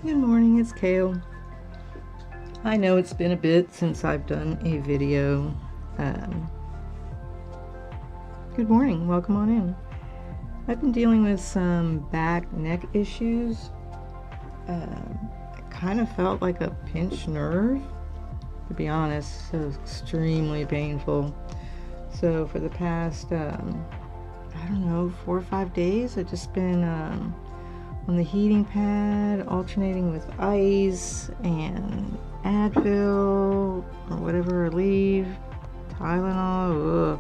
Good morning, it's Cail. I know it's been a bit since I've done a video. Good morning, welcome on in. I've been dealing with some back neck issues. It kind of felt like a pinched nerve, to be honest. So extremely painful. So for the past, I don't know, 4 or 5 days, I've just been on the heating pad, alternating with ice and Advil or whatever relief, Tylenol. Ugh.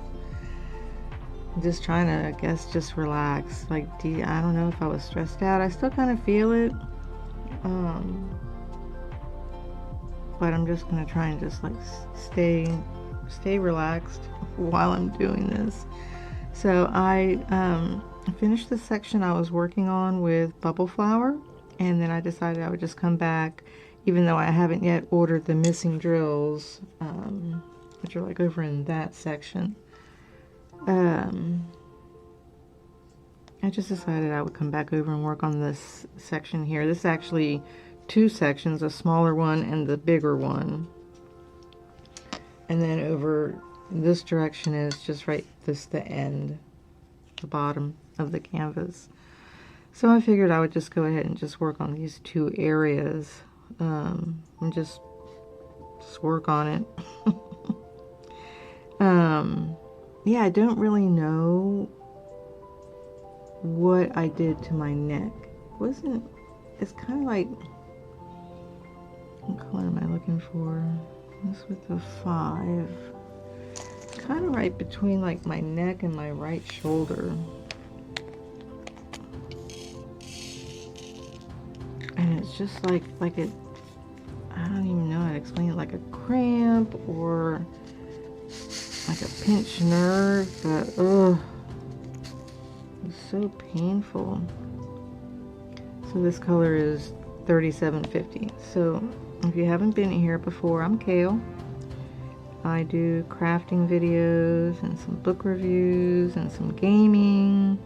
I'm just trying to, I guess, just relax. Like, I don't know if I was stressed out. I still kind of feel it, but I'm just gonna try and just like stay relaxed while I'm doing this. So I finished the section I was working on with bubble flower, and then I decided I would just come back, even though I haven't yet ordered the missing drills, which are like over in that section. I just decided I would come back over and work on this section here. This is actually 2 sections, a smaller one and the bigger one. And then over this direction is just right the end, the bottom of the canvas. So I figured I would just go ahead and just work on these 2 areas, and just work on it. Yeah, I don't really know what I did to my neck. It's kind of like, what color am I looking for? This with the 5. Kind of right between like my neck and my right shoulder. And it's just like it, I don't even know how to explain it, like a cramp or like a pinched nerve, but it's so painful. So this color is 3750. So if you haven't been here before, I'm Cail. I do crafting videos and some book reviews and some gaming.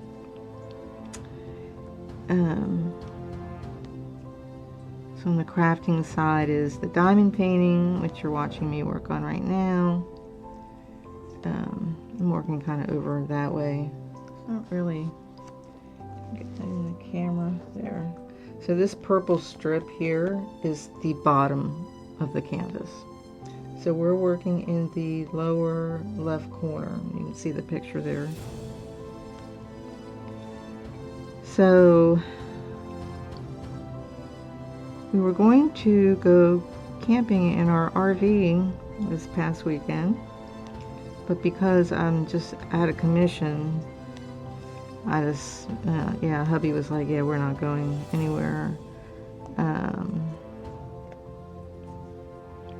So on the crafting side is the diamond painting, which you're watching me work on right now. I'm working kind of over that way. Not really get that in the camera there. So this purple strip here is the bottom of the canvas. So we're working in the lower left corner. You can see the picture there. So we were going to go camping in our RV this past weekend, but because I'm just out of commission, I just, yeah, hubby was like, yeah, we're not going anywhere.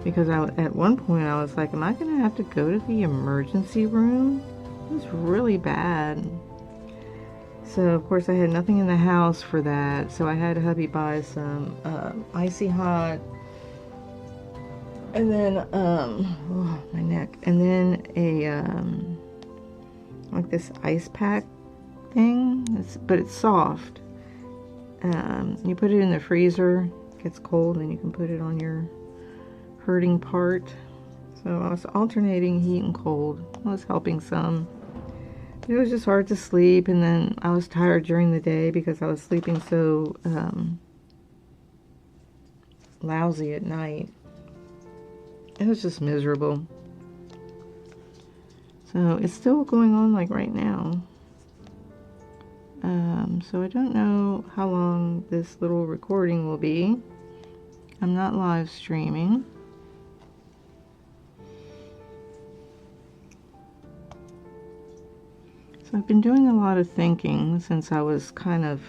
Because at one point I was like, am I gonna have to go to the emergency room? It was really bad. So of course I had nothing in the house for that, so I had hubby buy some icy hot, and then oh, my neck, and then a like this ice pack thing, but it's soft. You put it in the freezer, it gets cold, and you can put it on your hurting part. So I was alternating heat and cold. I was helping some. It was just hard to sleep, and then I was tired during the day because I was sleeping so lousy at night. It was just miserable. So it's still going on like right now. So I don't know how long this little recording will be. I'm not live streaming. So I've been doing a lot of thinking since I was kind of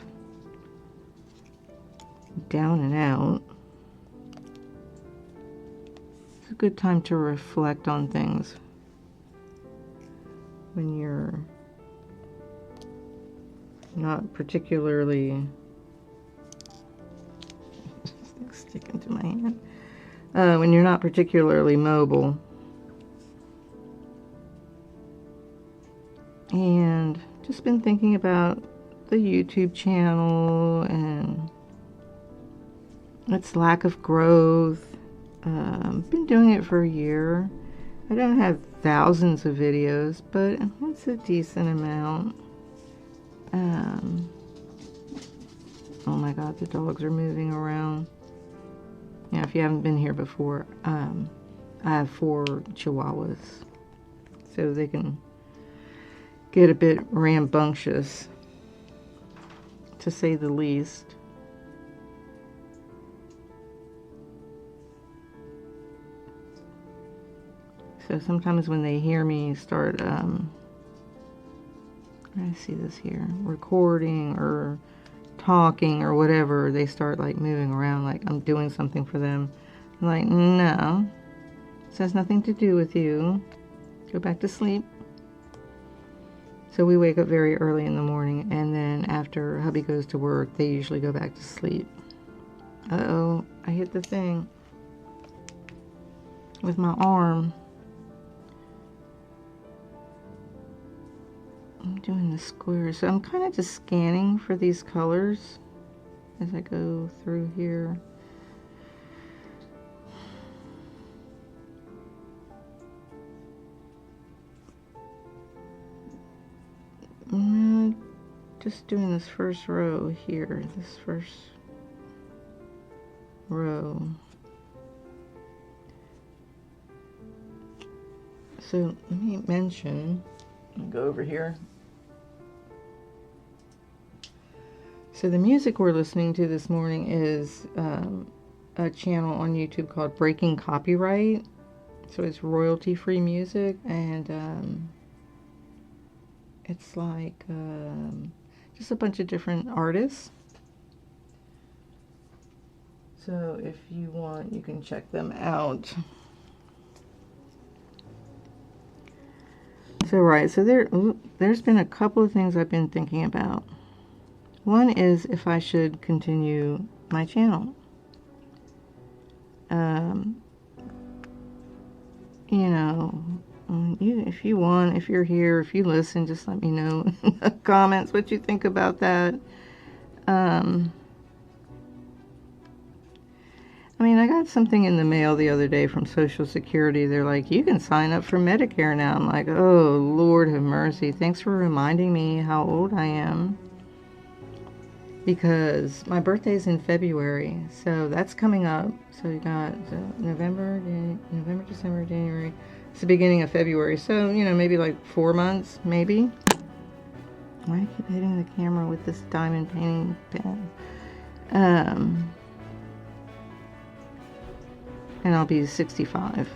down and out. It's a good time to reflect on things when you're not particularly sticking to my hand. When you're not particularly mobile. And just been thinking about the YouTube channel and It's lack of growth. Been doing it for a year. I don't have thousands of videos, but it's a decent amount. Oh my god, the dogs are moving around. Yeah, if you haven't been here before, I have 4 Chihuahuas, so they can get a bit rambunctious, to say the least. So sometimes when they hear me start, I see this here, recording or talking or whatever, they start like moving around like I'm doing something for them. I'm like, no, this has nothing to do with you. Go back to sleep. So we wake up very early in the morning, and then after hubby goes to work, they usually go back to sleep. Uh-oh, I hit the thing with my arm. I'm doing the squares, so I'm kind of just scanning for these colors as I go through here. I'm just doing this first row here, this first row. So let me mention, I'll go over here. So the music we're listening to this morning is a channel on YouTube called Breaking Copyright. So it's royalty-free music, and it's like just a bunch of different artists. So if you want, you can check them out. So right, so there's been a couple of things I've been thinking about. One is if I should continue my channel. You know, if you want, if you're here, if you listen, just let me know in the comments what you think about that. I mean, I got something in the mail the other day from Social Security. They're like, you can sign up for Medicare now. I'm like, oh, Lord have mercy. Thanks for reminding me how old I am. Because my birthday's in February, so that's coming up. So you got November, December, January. It's the beginning of February, so, you know, maybe like 4 months, maybe. Why do I keep hitting the camera with this diamond painting pen? And I'll be 65.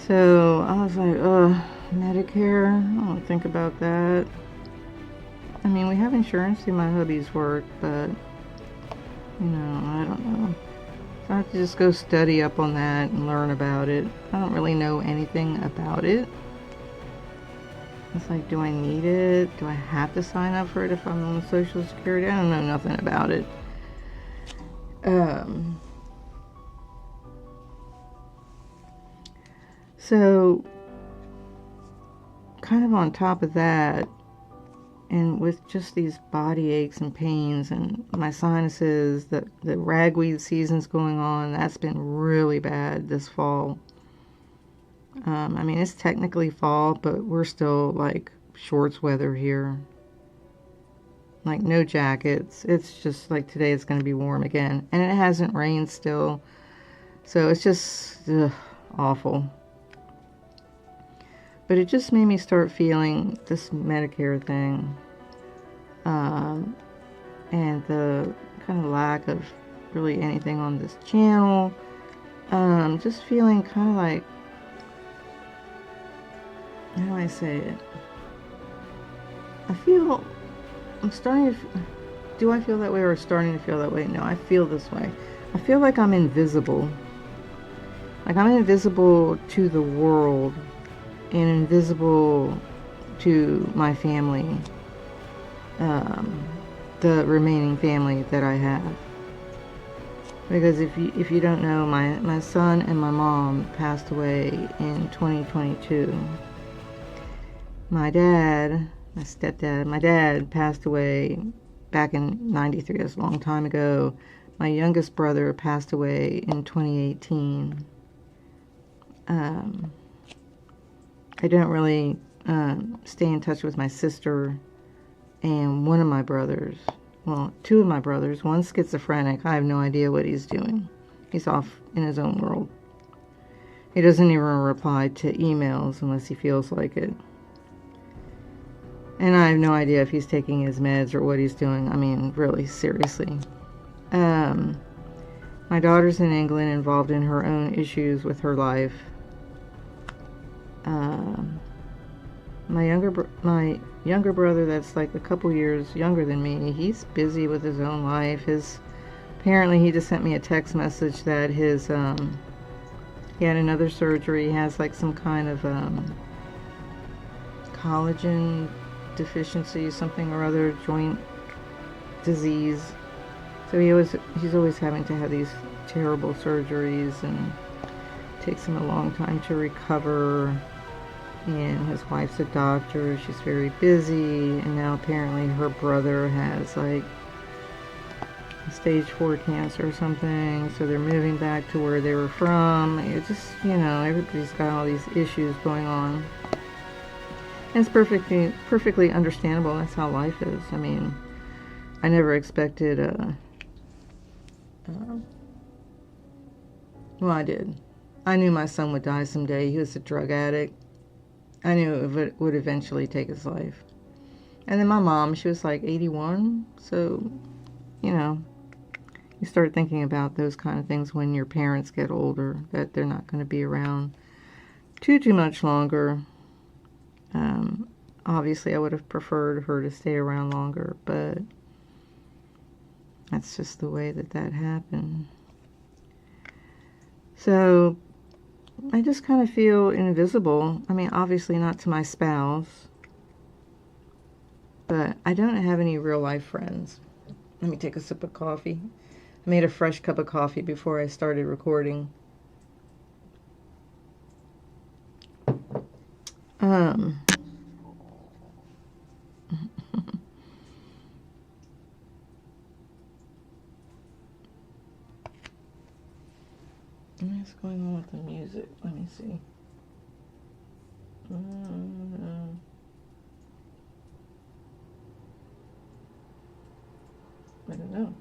So I was like, Medicare, I don't think about that. I mean, we have insurance through my hubby's work, but, you know, I don't know. So I have to just go study up on that and learn about it. I don't really know anything about it. It's like, do I need it? Do I have to sign up for it if I'm on Social Security? I don't know nothing about it. So, kind of on top of that, and with just these body aches and pains and my sinuses, the ragweed season's going on, that's been really bad this fall. I mean, it's technically fall, but we're still like shorts weather here. Like no jackets. It's just like today it's going to be warm again. And it hasn't rained still. So it's just awful. But it just made me start feeling this Medicare thing. And the kind of lack of really anything on this channel. Just feeling kind of like, how do I say it? I'm starting to, do I feel that way or starting to feel that way? No, I feel this way. I feel like I'm invisible. Like I'm invisible to the world and invisible to my family. The remaining family that I have. Because if you don't know, my son and my mom passed away in 2022. My dad passed away back in 93, that's a long time ago. My youngest brother passed away in 2018. I don't really stay in touch with my sister and one of my brothers. Well, two of my brothers. One's schizophrenic. I have no idea what he's doing. He's off in his own world. He doesn't even reply to emails unless he feels like it. And I have no idea if he's taking his meds or what he's doing. I mean, really, seriously. My daughter's in England, involved in her own issues with her life. My younger brother, that's like a couple years younger than me, he's busy with his own life. Apparently he just sent me a text message that he had another surgery. He has like some kind of collagen deficiency, something or other, joint disease. So he's always having to have these terrible surgeries, and it takes him a long time to recover. And his wife's a doctor. She's very busy, and now apparently her brother has like stage 4 cancer or something, so they're moving back to where they were from. It's just, everybody's got all these issues going on. And it's perfectly understandable. That's how life is. I mean, I never expected well, I did. I knew my son would die someday. He was a drug addict. I knew it would eventually take his life. And then my mom, she was like 81, so, you start thinking about those kind of things when your parents get older, that they're not going to be around too much longer. Obviously, I would have preferred her to stay around longer, but that's just the way that happened. So I just kind of feel invisible. I mean, obviously not to my spouse, but I don't have any real life friends. Let me take a sip of coffee. I made a fresh cup of coffee before I started recording. What's going on with the music? Let me see. I don't know.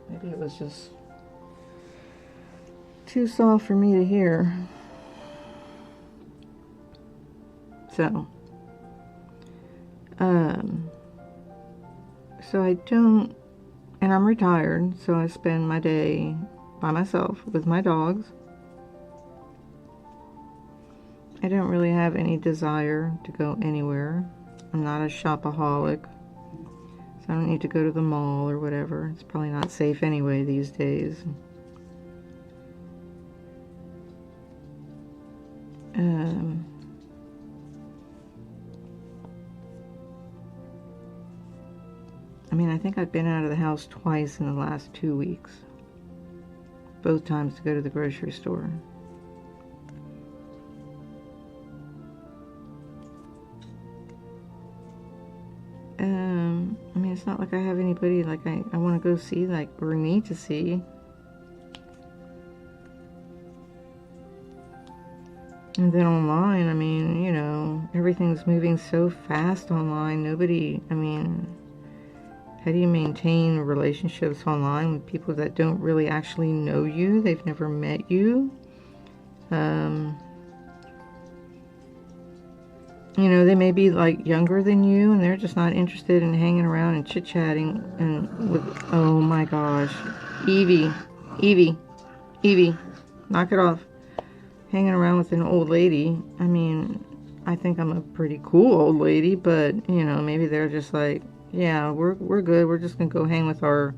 Maybe it was just too soft for me to hear. So I don't, and I'm retired, so I spend my day by myself with my dogs. I don't really have any desire to go anywhere. I'm not a shopaholic, so I don't need to go to the mall or whatever. It's probably not safe anyway these days. I mean, I think I've been out of the house twice in the last 2 weeks. Both times to go to the grocery store. I mean, it's not like I have anybody like I want to go see, like, or need to see. And then online, I mean, everything's moving so fast online. I mean, how do you maintain relationships online with people that don't really actually know you? They've never met you. They may be like younger than you, and they're just not interested in hanging around and chit-chatting and with, oh my gosh, Evie, knock it off. Hanging around with an old lady. I mean, I think I'm a pretty cool old lady, but maybe they're just like, yeah, we're good. We're just gonna go hang with our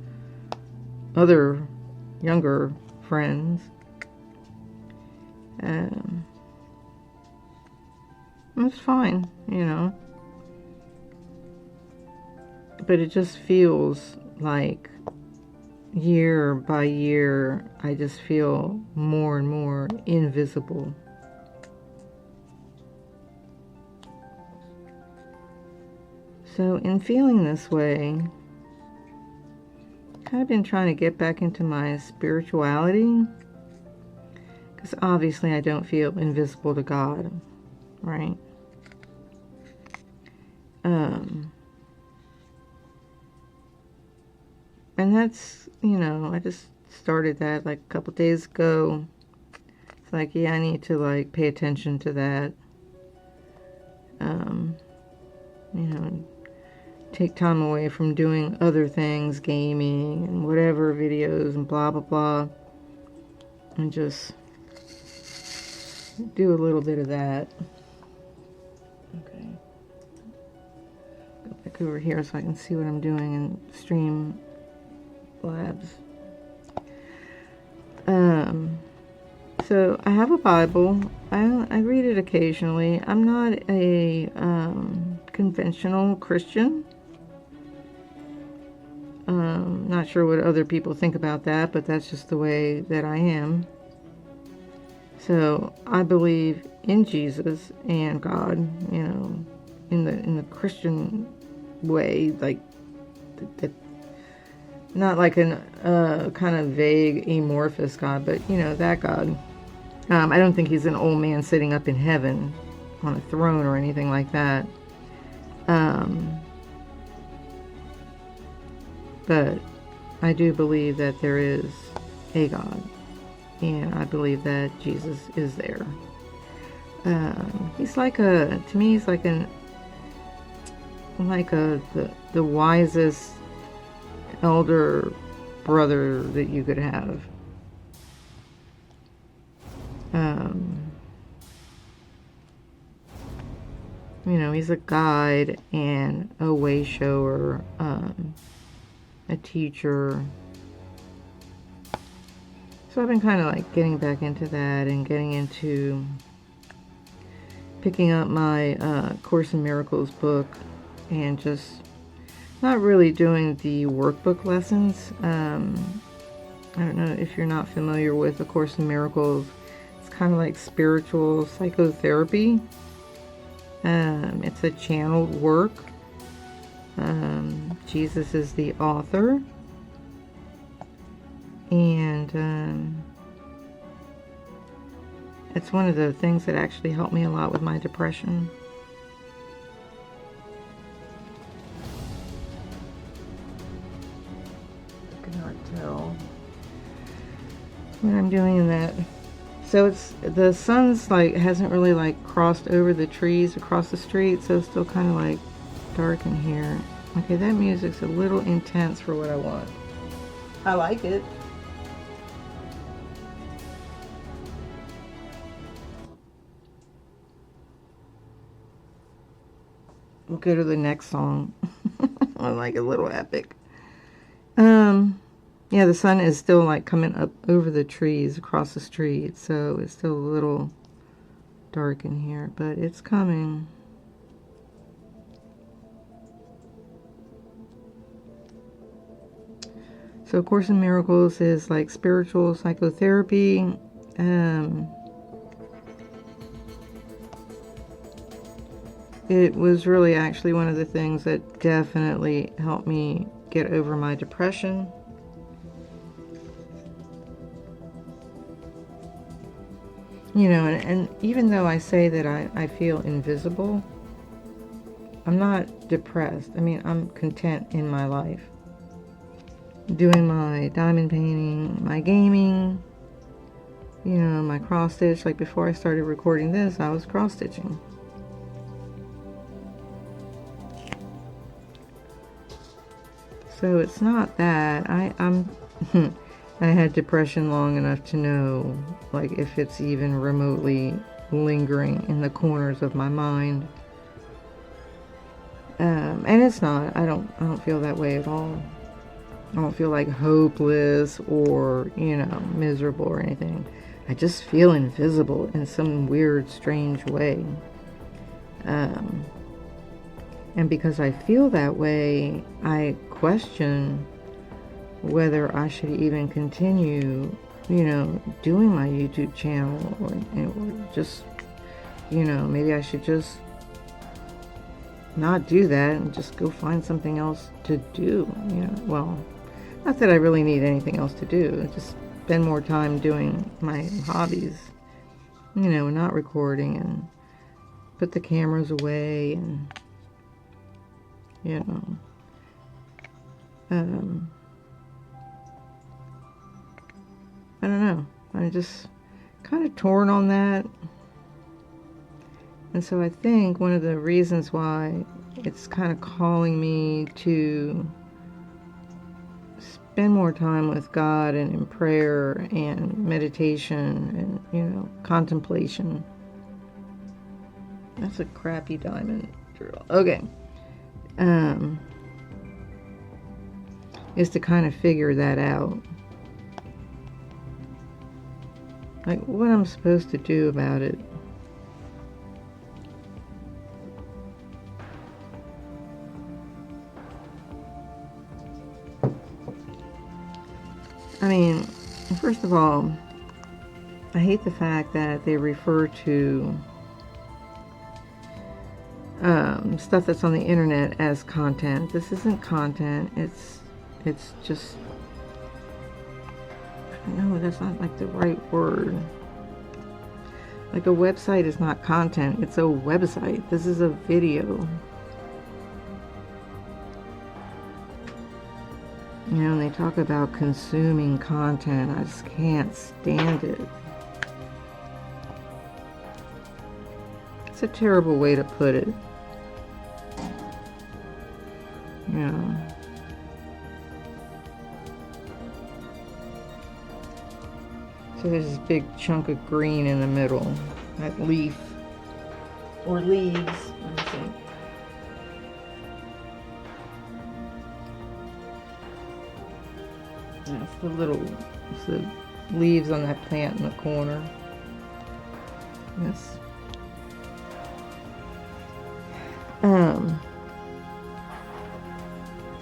other younger friends. It's fine, but it just feels like year by year, I just feel more and more invisible. So in feeling this way, kind of been trying to get back into my spirituality, because obviously I don't feel invisible to God, right? And that's, you know, I just started that like a couple days ago. It's like, yeah, I need to like pay attention to that. You know, take time away from doing other things, gaming and whatever, videos and blah, blah, blah. And just do a little bit of that. Okay. Go back over here so I can see what I'm doing in Stream Labs. So I have a Bible. I read it occasionally. I'm not a conventional Christian. Not sure what other people think about that, but that's just the way that I am. So I believe in Jesus and God, you know, in the Christian way, like that. Not like an kind of vague, amorphous God, but, you know, that God. I don't think he's an old man sitting up in heaven on a throne or anything like that. But I do believe that there is a God. And I believe that Jesus is there. He's like to me, he's like the wisest elder brother that you could have. You know, he's a guide and a way shower, a teacher. So I've been kind of like getting back into that and getting into picking up my Course in Miracles book and just not really doing the workbook lessons. I don't know if you're not familiar with A Course in Miracles. It's kind of like spiritual psychotherapy. It's a channeled work. Jesus is the author. And it's one of the things that actually helped me a lot with my depression. I cannot tell what I'm doing in that. So it's the sun's like hasn't really like crossed over the trees across the street, so it's still kind of like dark in here. Okay, that music's a little intense for what I want. I like it. We'll go to the next song. I like a little epic. Yeah, the sun is still like coming up over the trees across the street, so it's still a little dark in here, but it's coming. So A Course in Miracles is like spiritual psychotherapy. It was really actually one of the things that definitely helped me get over my depression. You know, and even though I say that I feel invisible, I'm not depressed. I mean, I'm content in my life. Doing my diamond painting, my gaming, you know, my cross stitch. Like before I started recording this, I was cross stitching. So it's not that I'm I had depression long enough to know, like, if it's even remotely lingering in the corners of my mind. And it's not. I don't feel that way at all. I don't feel like hopeless or, you know, miserable or anything. I just feel invisible in some weird, strange way. And because I feel that way, I question whether I should even continue, you know, doing my YouTube channel or just, you know, maybe I should just not do that and just go find something else to do, you know. Well, not that I really need anything else to do. Just spend more time doing my hobbies, you know, not recording, and put the cameras away, and, you know, I don't know. I'm just kind of torn on that. And so I think one of the reasons why it's kind of calling me to spend more time with God and in prayer and meditation and, you know, contemplation. That's a crappy diamond drill. Okay. Is to kind of figure that out. Like what I'm supposed to do about it. I mean, first of all, I hate the fact that they refer to stuff that's on the internet as content. This isn't content. It's just, no, that's not like the right word. Like a website is not content. It's a website. This is a video. You know, and they talk about consuming content. I just can't stand it. It's a terrible way to put it. You know. So there's this big chunk of green in the middle. That leaf. Or leaves. Let me see. That's it's the leaves on that plant in the corner. Yes.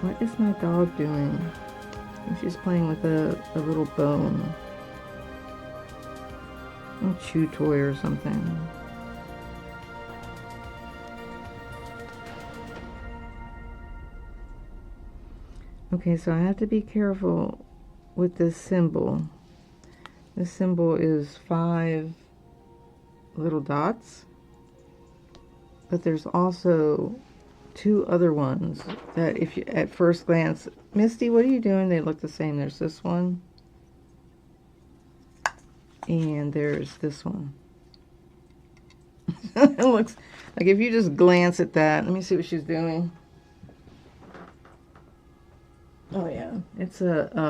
What is my dog doing? She's playing with a little bone. A chew toy or something. Okay, so I have to be careful with this symbol. This symbol is 5 little dots, but there's also 2 other ones that if you at first glance, Misty, what are you doing? They look the same. There's this one, and there's this one. It looks like if you just glance at that, let me see what she's doing. Oh yeah, it's not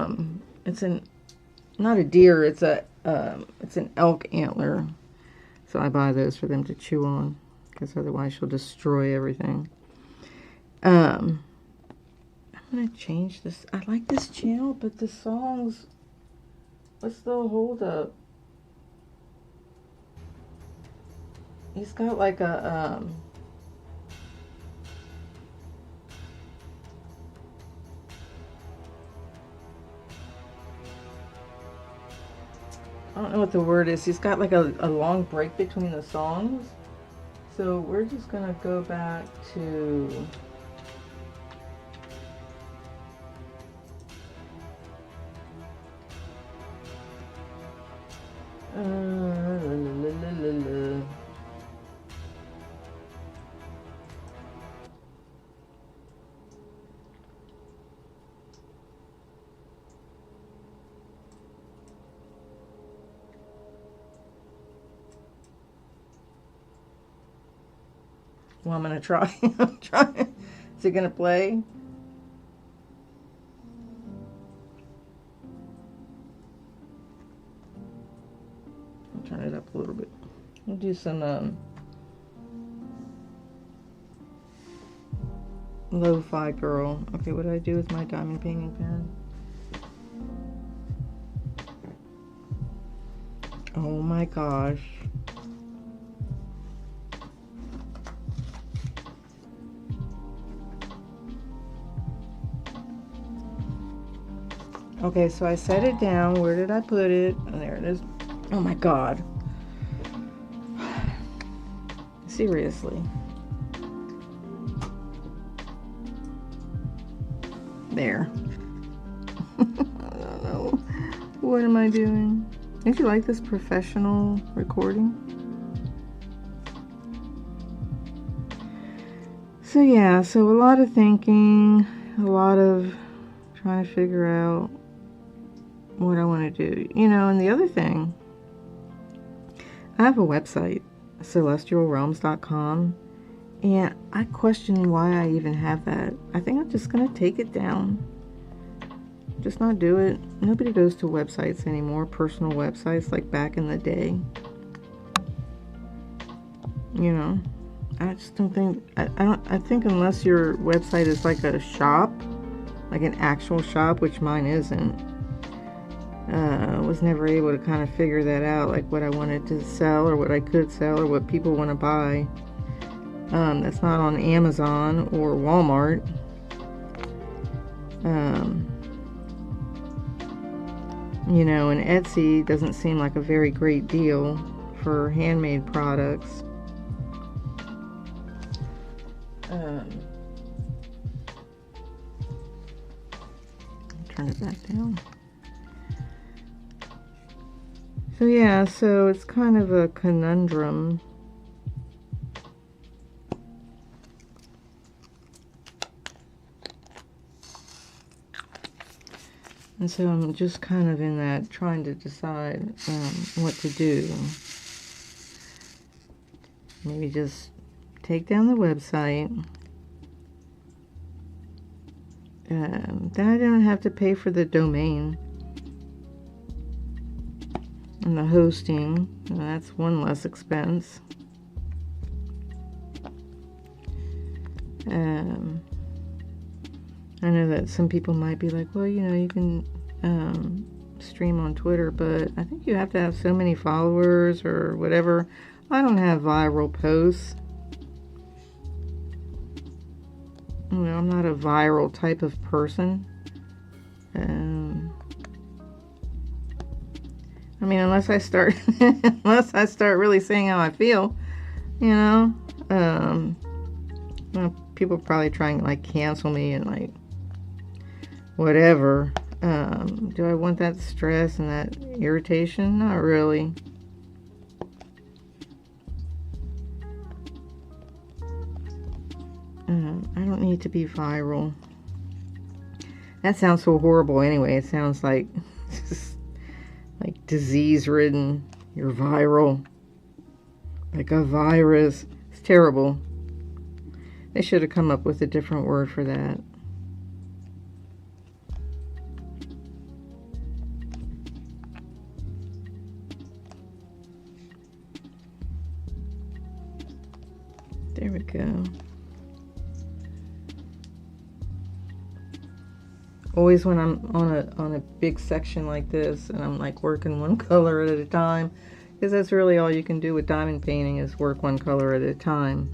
a deer, it's an elk antler. So I buy those for them to chew on, because otherwise she'll destroy everything. I'm gonna change this. I like this channel, but the songs, what's the hold up? He's got like a I don't know what the word is. He's got like a long break between the songs. So we're just gonna go back to well, I'm gonna try. I'm trying. Is it gonna play? I'll turn it up a little bit. We'll do some lo-fi girl. Okay, what do I do with my diamond painting pen? Oh my gosh. Okay, so I set it down. Where did I put it? Oh, there it is. Oh my God. Seriously. There. I don't know. What am I doing? Don't you like this professional recording? So yeah, so a lot of thinking, a lot of trying to figure out what I want to do. You know, and the other thing, I have a website, celestialrealms.com, and I question why I even have that. I think I'm just going to take it down. Just not do it. Nobody goes to websites anymore, personal websites like back in the day. You know, I just don't think, I think unless your website is like a shop, like an actual shop, which mine isn't. I was never able to kind of figure that out, like what I wanted to sell or what I could sell or what people want to buy. That's not on Amazon or Walmart. You know, and Etsy doesn't seem like a very great deal for handmade products. Turn it back down. So yeah, so it's kind of a conundrum. And so I'm just kind of in that, trying to decide what to do. Maybe just take down the website. Then I don't have to pay for the domain and the hosting. That's one less expense. I know that some people might be like, well, you know, you can stream on Twitter, but I think you have to have so many followers or whatever. I don't have viral posts. You know, I'm not a viral type of person. I mean, unless I start really saying how I feel, you know. Well, people probably trying to like cancel me and like whatever. Do I want that stress and that irritation? Not really. I don't need to be viral. That sounds so horrible anyway. It sounds like just like disease-ridden. You're viral. Like a virus. It's terrible. They should have come up with a different word for that. There we go. Always when I'm on a big section like this and I'm like working one color at a time, because that's really all you can do with diamond painting is work one color at a time.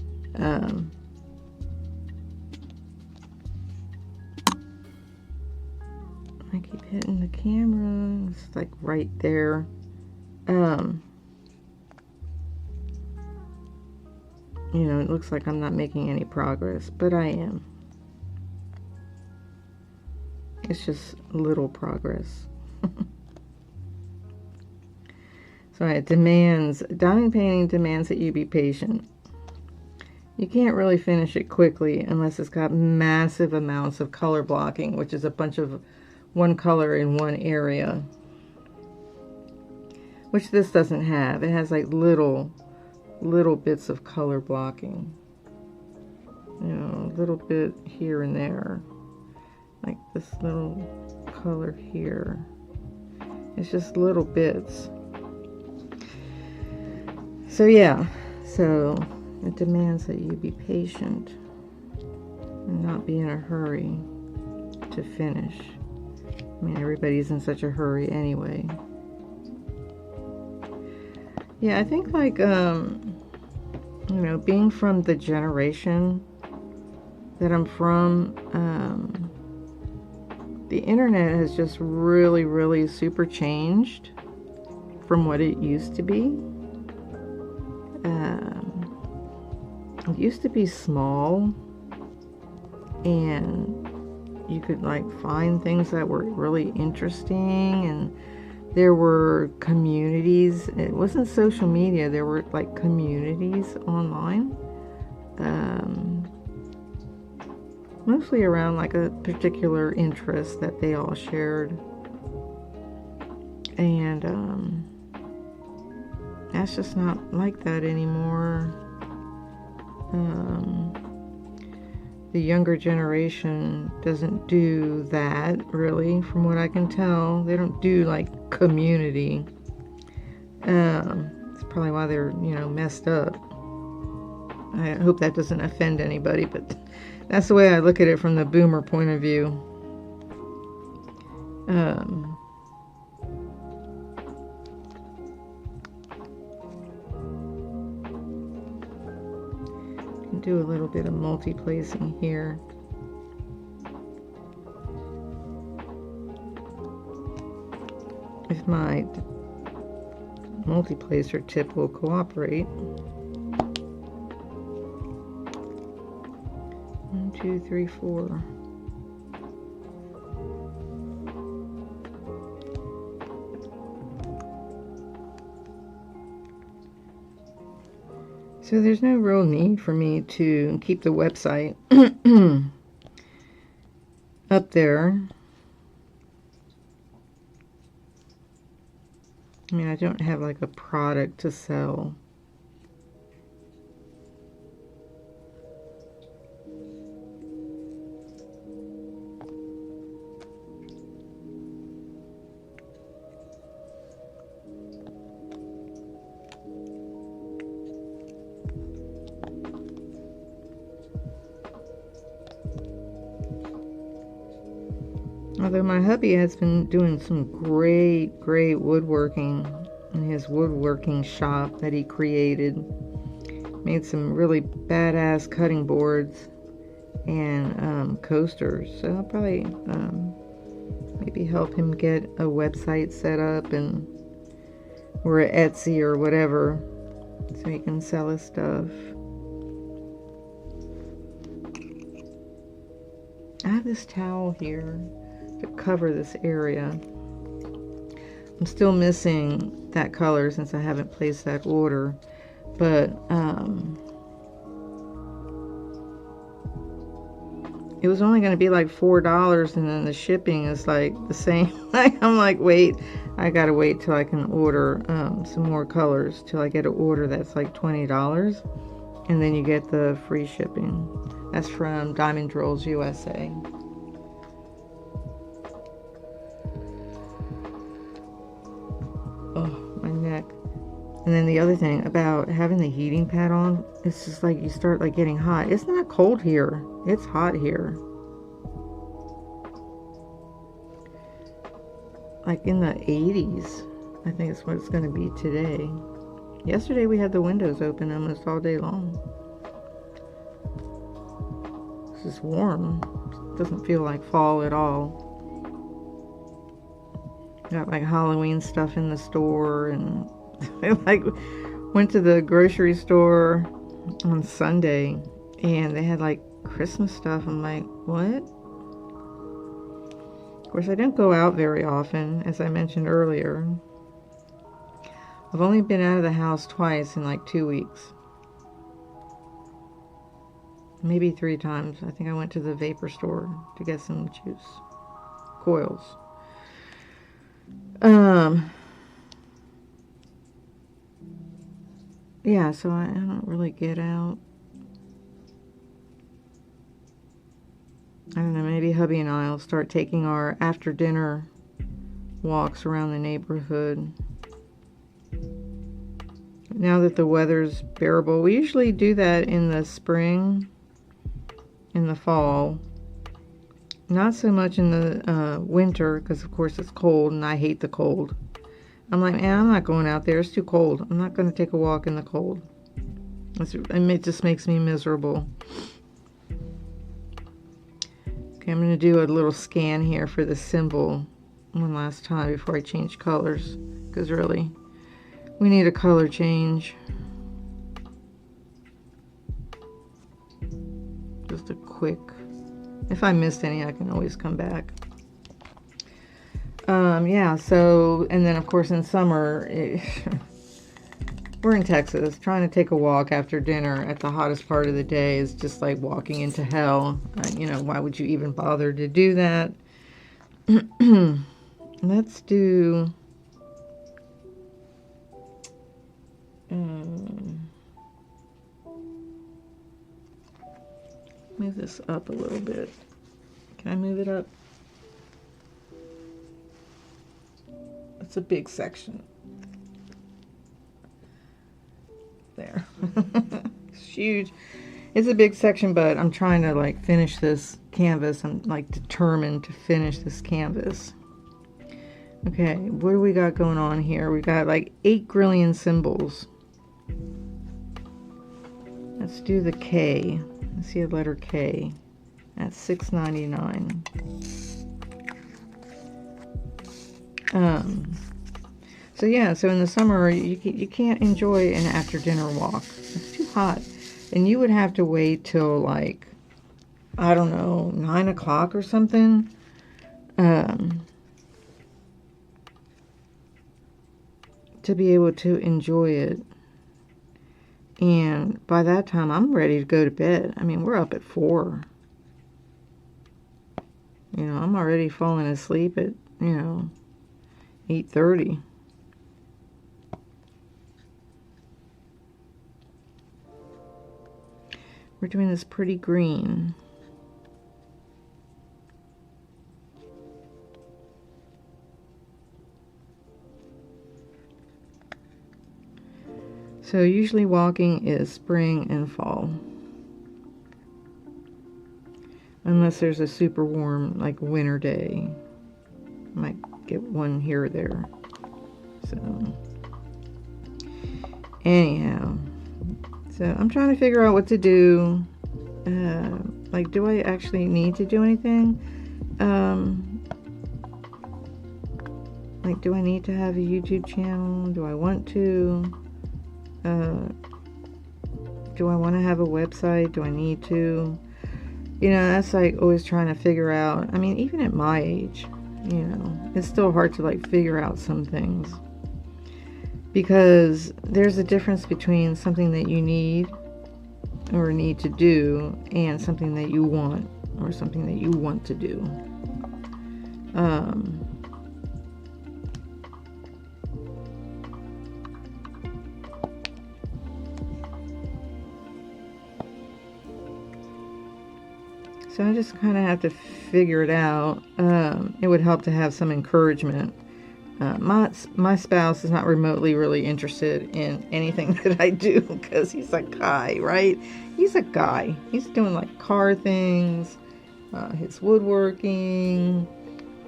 I keep hitting the camera. It's like right there. You know, it looks like I'm not making any progress, but I am. It's just little progress. So it demands, diamond painting demands that you be patient. You can't really finish it quickly unless it's got massive amounts of color blocking, which is a bunch of one color in one area, which this doesn't have. It has like little bits of color blocking, you know, a little bit here and there, like this little color here. It's just little bits. So yeah, so it demands that you be patient and not be in a hurry to finish. I mean, everybody's in such a hurry anyway. Yeah, I think like, you know, being from the generation that I'm from, the internet has just really super changed from what it used to be. It used to be small and you could like find things that were really interesting, and there were communities. It wasn't social media, there were like communities online, mostly around like a particular interest that they all shared. And that's just not like that anymore. The younger generation doesn't do that, really, from what I can tell. They don't do like community. It's probably why they're, you know, messed up. I hope that doesn't offend anybody, but that's the way I look at it from the boomer point of view. Do a little bit of multi-placing here. If my multi-placer tip will cooperate. 1, 2, 3, 4. So there's no real need for me to keep the website up there. I mean, I don't have like a product to sell. Although my hubby has been doing some great woodworking in his woodworking shop that he created. Made some really badass cutting boards and coasters. So I'll probably maybe help him get a website set up, and or Etsy or whatever, so he can sell his stuff. I have this towel here to cover this area. I'm still missing that color since I haven't placed that order, but it was only going to be like $4, and then the shipping is like the same. I'm like, wait, I gotta wait till I can order some more colors, till I get an order that's like $20, and then you get the free shipping. That's from Diamond Drills USA. Oh, my neck. And then the other thing about having the heating pad on, it's just like you start like getting hot. It's not cold here. It's hot here. Like in the 80s, I think it's what it's going to be today. Yesterday we had the windows open almost all day long. This is warm. It doesn't feel like fall at all. Got like Halloween stuff in the store, and I like went to the grocery store on Sunday and they had like Christmas stuff. I'm like, what? Of course, I didn't go out very often, as I mentioned earlier. I've only been out of the house twice in like 2 weeks. Maybe 3 times. I think I went to the vapor store to get some juice. Coils. Yeah, so I don't really get out. I don't know, maybe hubby and I will start taking our after dinner walks around the neighborhood. Now that the weather's bearable, we usually do that in the spring, in the fall. Not so much in the winter, because of course it's cold and I hate the cold. I'm like, man, I'm not going out there. It's too cold. I'm not going to take a walk in the cold. It just makes me miserable. Okay, I'm going to do a little scan here for the symbol one last time before I change colors. Because really, we need a color change. Just a quick If I missed any, I can always come back. Yeah, so, and then of course in summer, we're in Texas. Trying to take a walk after dinner at the hottest part of the day is just like walking into hell. You know, why would you even bother to do that? Let's do... move this up a little bit. Can I move it up? It's a big section. There. It's huge. It's a big section, but I'm trying to like finish this canvas. I'm like determined to finish this canvas. Okay, what do we got going on here? We got like 8 grillion symbols. Let's do the K. Let's see a letter K. That's $6.99. So yeah, so in the summer you can't enjoy an after dinner walk. It's too hot, and you would have to wait till like, I don't know, 9 o'clock or something. To be able to enjoy it. And by that time, I'm ready to go to bed. I mean, we're up at 4. You know, I'm already falling asleep at, 8:30. We're doing this pretty green. So usually walking is spring and fall. Unless there's a super warm, like winter day. Might get one here or there. So, anyhow. So I'm trying to figure out what to do. Like, do I actually need to do anything? Like, do I need to have a YouTube channel? Do I want to? Do I want to have a website? Do I need to? You know, that's like always trying to figure out. I mean, even at my age, you know, it's still hard to like figure out some things. Because there's a difference between something that you need or need to do and something that you want or something that you want to do. So I just kind of have to figure it out. It would help to have some encouragement. My spouse is not remotely really interested in anything that I do because he's a guy, right? He's a guy. He's doing like car things, his woodworking,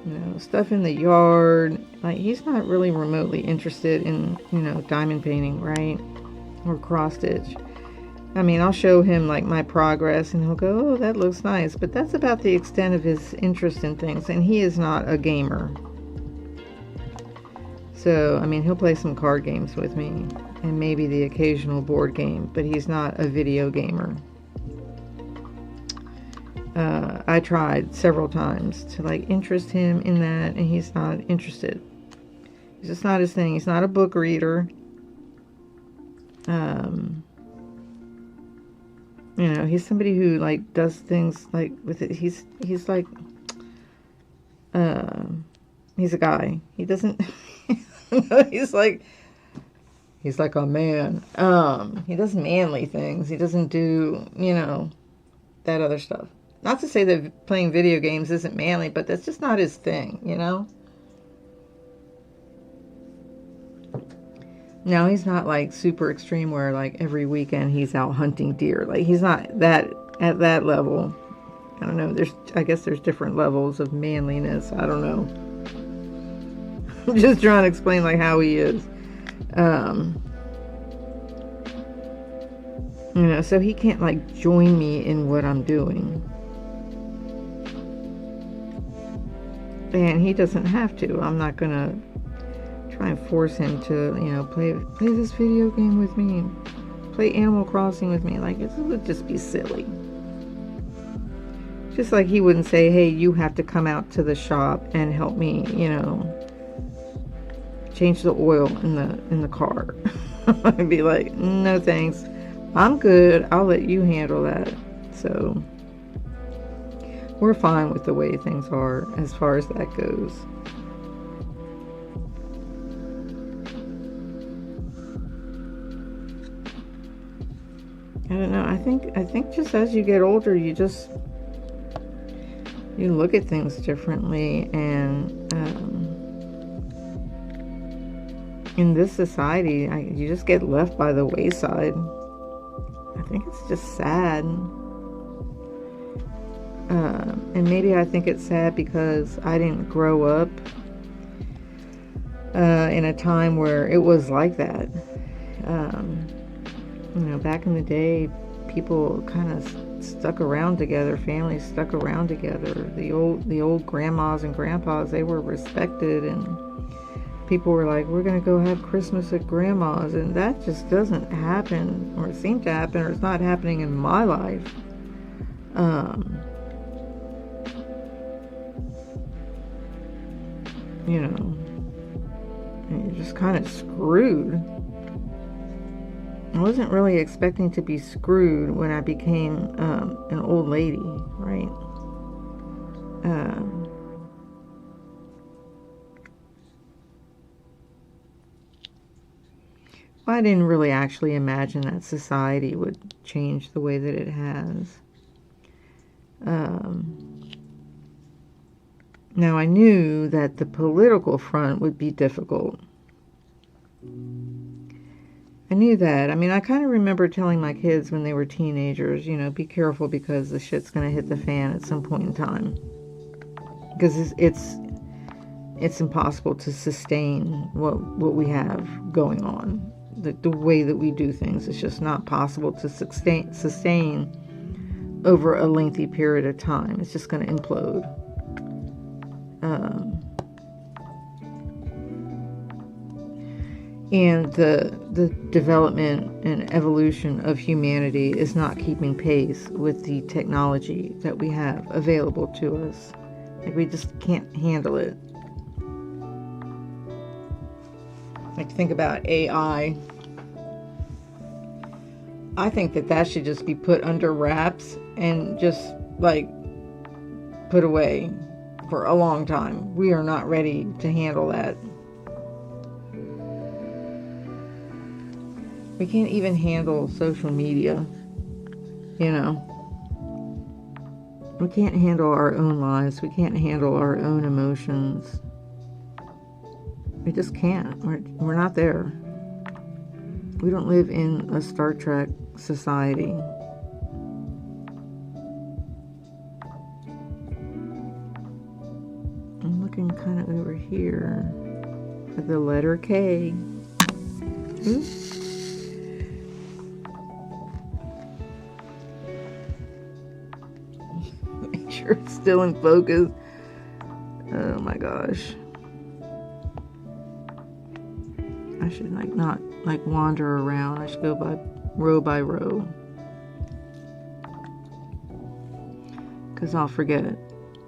you know, stuff in the yard. Like, he's not really remotely interested in, you know, diamond painting, right? Or cross stitch. I mean, I'll show him like my progress and he'll go, oh, that looks nice. But that's about the extent of his interest in things. And he is not a gamer. So, I mean, he'll play some card games with me and maybe the occasional board game, but he's not a video gamer. I tried several times to like interest him in that, and he's not interested. It's just not his thing. He's not a book reader. You know, he's somebody who like does things like with it. He's like, he's a guy. He doesn't. he's like a man. He does manly things. He doesn't do, you know, that other stuff. Not to say that playing video games isn't manly, but that's just not his thing, you know? No, he's not like super extreme where like every weekend he's out hunting deer. Like, he's not that at that level. I don't know. I guess there's different levels of manliness. I don't know. I'm just trying to explain like how he is. You know, so he can't like join me in what I'm doing. And he doesn't have to. I'm not gonna try and force him to, you know, play this video game with me, play Animal Crossing with me. Like, it would just be silly. Just like he wouldn't say, hey, you have to come out to the shop and help me, you know, change the oil in the car. I'd be like, no thanks, I'm good, I'll let you handle that. So we're fine with the way things are as far as that goes. I don't know, I think just as you get older, you look at things differently, and in this society, you just get left by the wayside. I think it's just sad. And maybe I think it's sad because I didn't grow up in a time where it was like that. You know, back in the day, people kind of stuck around together, families stuck around together. The old grandmas and grandpas, they were respected, and people were like, we're going to go have Christmas at grandma's, and that just doesn't happen, or seem to happen, or it's not happening in my life. You know, and you're just kind of screwed. I wasn't really expecting to be screwed when I became an old lady, right? Well, I didn't really actually imagine that society would change the way that it has. Now, I knew that the political front would be difficult. I knew that. I mean, I kind of remember telling my kids when they were teenagers, you know, be careful because the shit's going to hit the fan at some point in time. Because it's impossible to sustain what we have going on. The way that we do things, it's just not possible to sustain over a lengthy period of time. It's just going to implode. And the development and evolution of humanity is not keeping pace with the technology that we have available to us. Like, we just can't handle it. Like, think about AI. I think that should just be put under wraps and just, like, put away for a long time. We are not ready to handle that. We can't even handle social media, you know. We can't handle our own lives. We can't handle our own emotions. We just can't. We're not there. We don't live in a Star Trek society. I'm looking kind of over here at the letter K. Oops. Make sure it's still in focus. Oh my gosh. I should not wander around. I should go by row, because I'll forget it,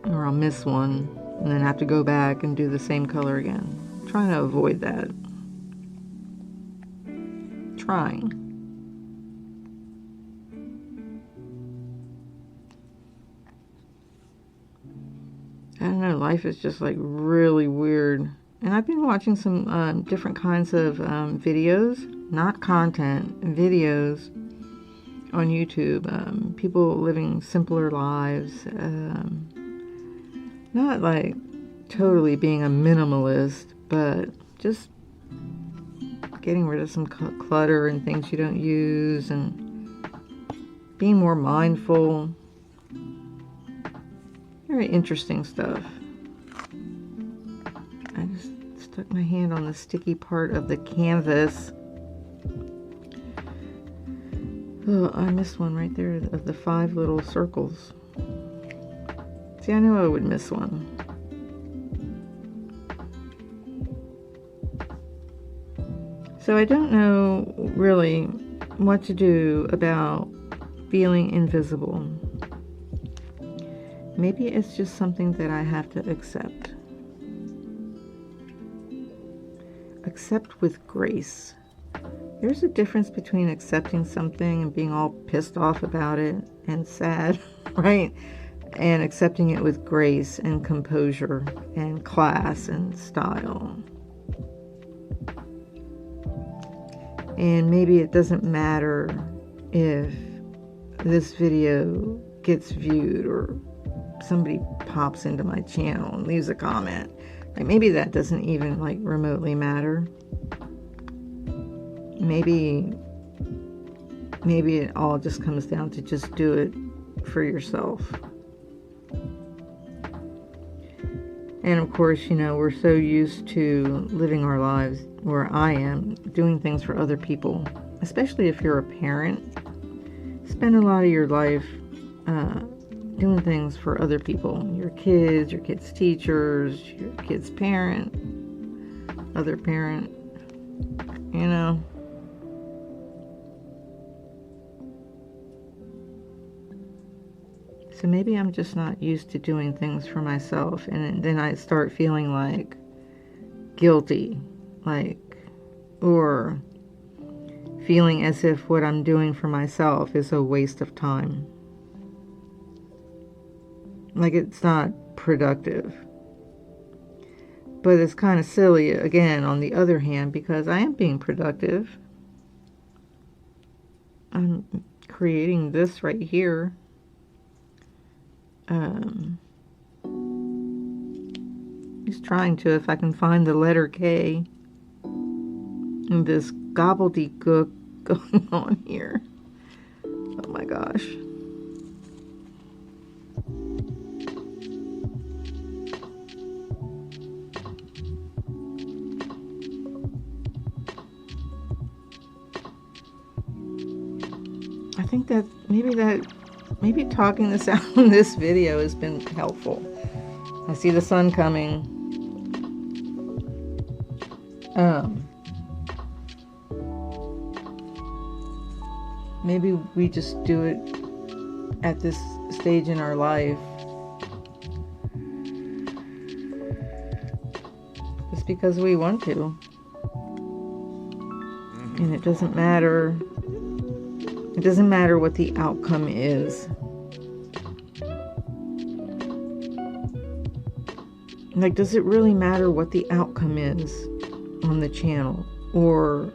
or I'll miss one and then have to go back and do the same color again. I'm trying to avoid that. Trying. I don't know, life is just like really weird. And I've been watching some different kinds of videos, not content, videos on YouTube. People living simpler lives. Not like totally being a minimalist, but just getting rid of some clutter and things you don't use, and being more mindful. Very interesting stuff. I just stuck my hand on the sticky part of the canvas. Oh, I missed one right there of the 5 little circles. See, I knew I would miss one. So I don't know really what to do about feeling invisible. Maybe it's just something that I have to accept. Accept with grace. There's a difference between accepting something and being all pissed off about it and sad, right? And accepting it with grace and composure and class and style. And maybe it doesn't matter if this video gets viewed or somebody pops into my channel and leaves a comment. Like, maybe that doesn't even like remotely matter. Maybe it all just comes down to just do it for yourself. And of course, you know, we're so used to living our lives, where I am, doing things for other people, especially if you're a parent. Spend a lot of your life doing things for other people, your kids' teachers, your kids' parent, other parent, you know. So maybe I'm just not used to doing things for myself, and then I start feeling like guilty, or feeling as if what I'm doing for myself is a waste of time. Like, it's not productive. But it's kind of silly, again, on the other hand, because I am being productive. I'm creating this right here. Just trying to, if I can find the letter K in this gobbledygook going on here. Oh my gosh. I think that maybe talking this out in this video has been helpful. I see the sun coming. Maybe we just do it at this stage in our life just because we want to. And it doesn't matter. It doesn't matter what the outcome is. Like, does it really matter what the outcome is on the channel or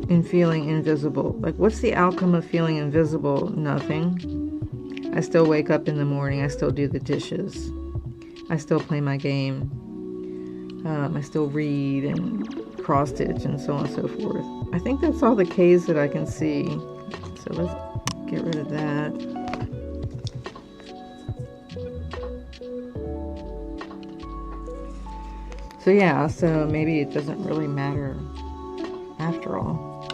in feeling invisible? Like, what's the outcome of feeling invisible? Nothing. I still wake up in the morning. I still do the dishes. I still play my game. I still read and cross stitch and so on and so forth. I think that's all the K's that I can see. So let's get rid of that. So yeah, so maybe it doesn't really matter after all.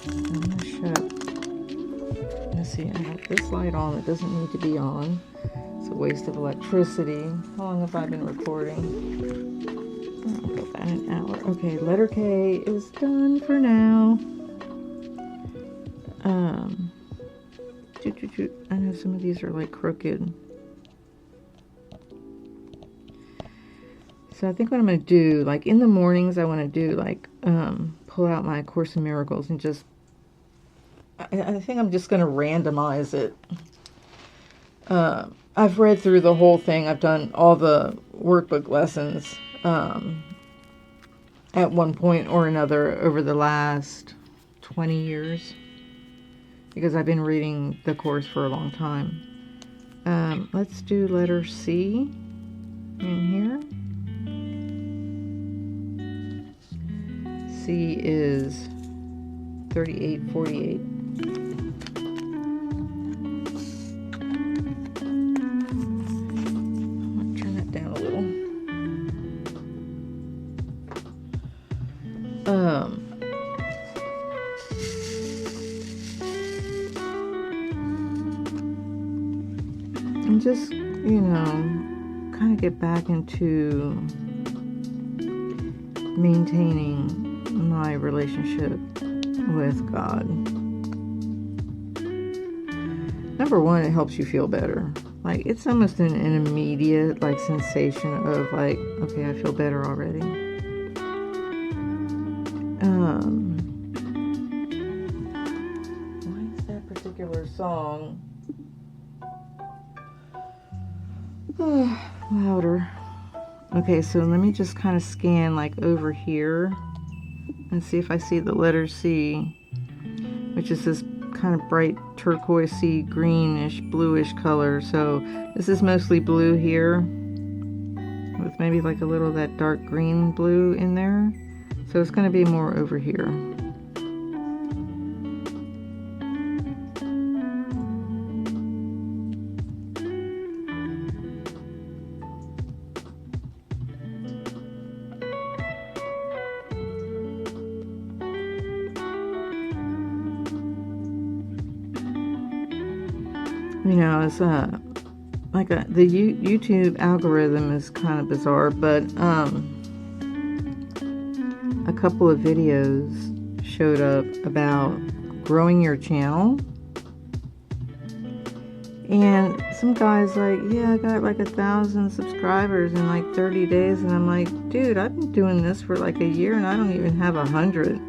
I'm gonna shut. Let's see, I have this light on that doesn't need to be on. It's a waste of electricity. How long have I been recording? I'll put that in an hour. Okay, letter K is done for now. I know some of these are like crooked. So I think what I'm going to do, like in the mornings, I want to do like, pull out my Course in Miracles and just, I think I'm just going to randomize it. I've read through the whole thing. I've done all the workbook lessons, at one point or another over the last 20 years. Because I've been reading the course for a long time. Let's do letter C in here. C is 3848. I'll turn that down a little. And just, you know, kind of get back into maintaining my relationship with God. Number one, it helps you feel better. Like, it's almost an immediate, like, sensation of, like, okay, I feel better already. Why is that particular song louder? Okay, so let me just kind of scan, like, over here and see if I see the letter C, which is this kind of bright turquoisey, greenish, bluish color. So this is mostly blue here, with maybe like a little of that dark green blue in there. So it's going to be more over here. You know, it's like the YouTube algorithm is kind of bizarre, but a couple of videos showed up about growing your channel, and some guy's like, yeah, I got like 1,000 subscribers in like 30 days, and I'm like, dude, I've been doing this for like a year and I don't even have 100.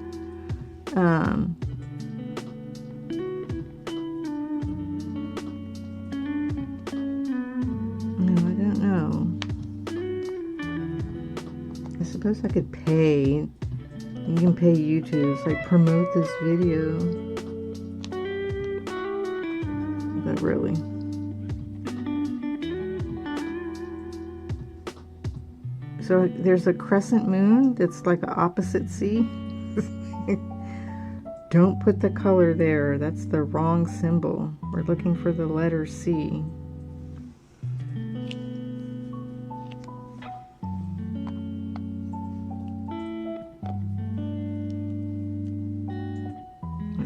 I suppose I could pay. You can pay YouTube, it's like, promote this video. But really. So there's a crescent moon that's like an opposite C. Don't put the color there. That's the wrong symbol. We're looking for the letter C.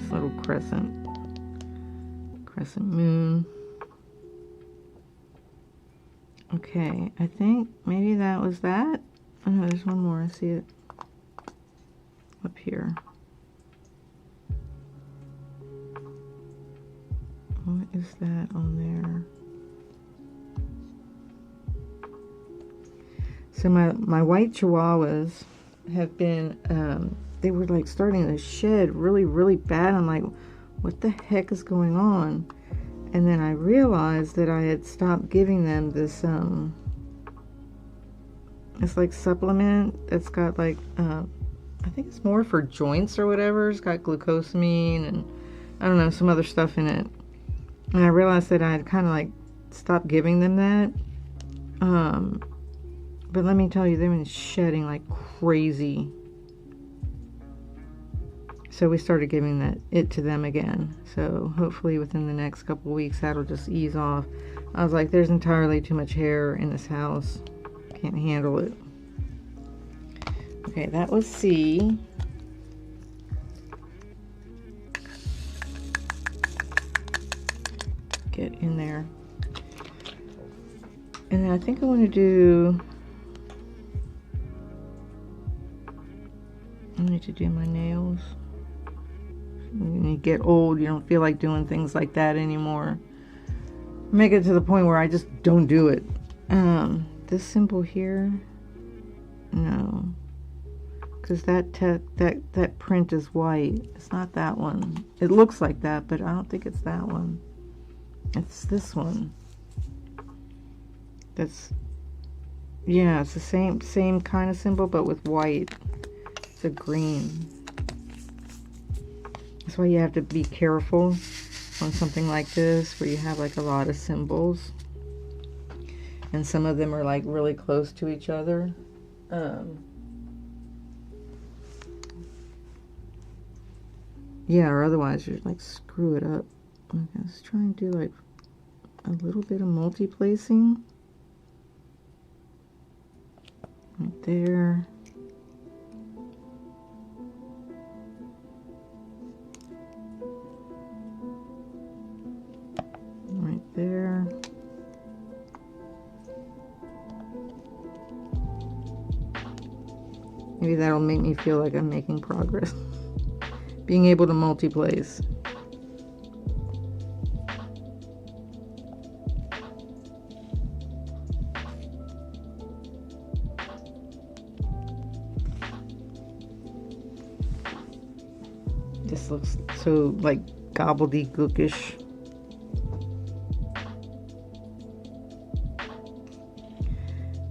Little crescent moon. Okay, I think maybe that was that. Oh no, there's one more. I see it up here. What is that on there? So my white chihuahuas have been they were like starting to shed really bad. I'm like, what the heck is going on? And then I realized that I had stopped giving them this it's like supplement that's got like I think it's more for joints or whatever. It's got glucosamine and I don't know, some other stuff in it. And I realized that I had kind of like stopped giving them that. But let me tell you, they've been shedding like crazy. So we started giving it to them again. So hopefully within the next couple weeks that'll just ease off. I was like, there's entirely too much hair in this house. Can't handle it. Okay, that was C. Get in there. And then I think I want to do... I need to do my nails. When you get old, you don't feel like doing things like that anymore. Make it to the point where I just don't do it. This symbol here, no, because that print is white. It's not that one. It looks like that, but I don't think it's that one. It's this one. That's, yeah, it's the same kind of symbol, but with white. It's a green. That's why you have to be careful on something like this, where you have like a lot of symbols. And some of them are like really close to each other. Yeah, or otherwise you like screw it up. Okay, let's try and do like a little bit of multi-placing. Right there. Right there. Maybe that'll make me feel like I'm making progress. Being able to multi-place. just looks so like gobbledygookish.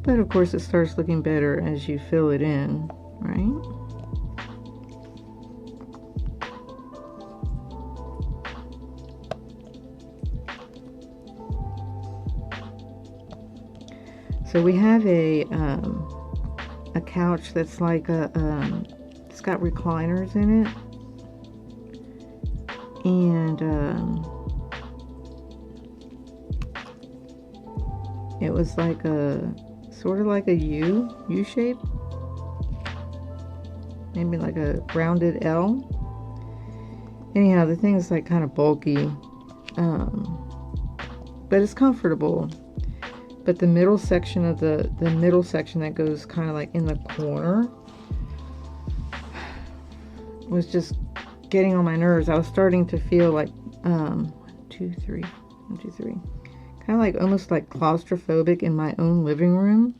But of course it starts looking better as you fill it in, right? So we have a couch that's like it's got recliners in it, and it was like a sort of like a U shape, maybe like a rounded L. Anyhow, the thing is like kind of bulky, but it's comfortable. But the middle section of the middle section that goes kind of like in the corner was just getting on my nerves. I was starting to feel like 1, 2, 3, 1, 2, 3, kind of like almost like claustrophobic in my own living room.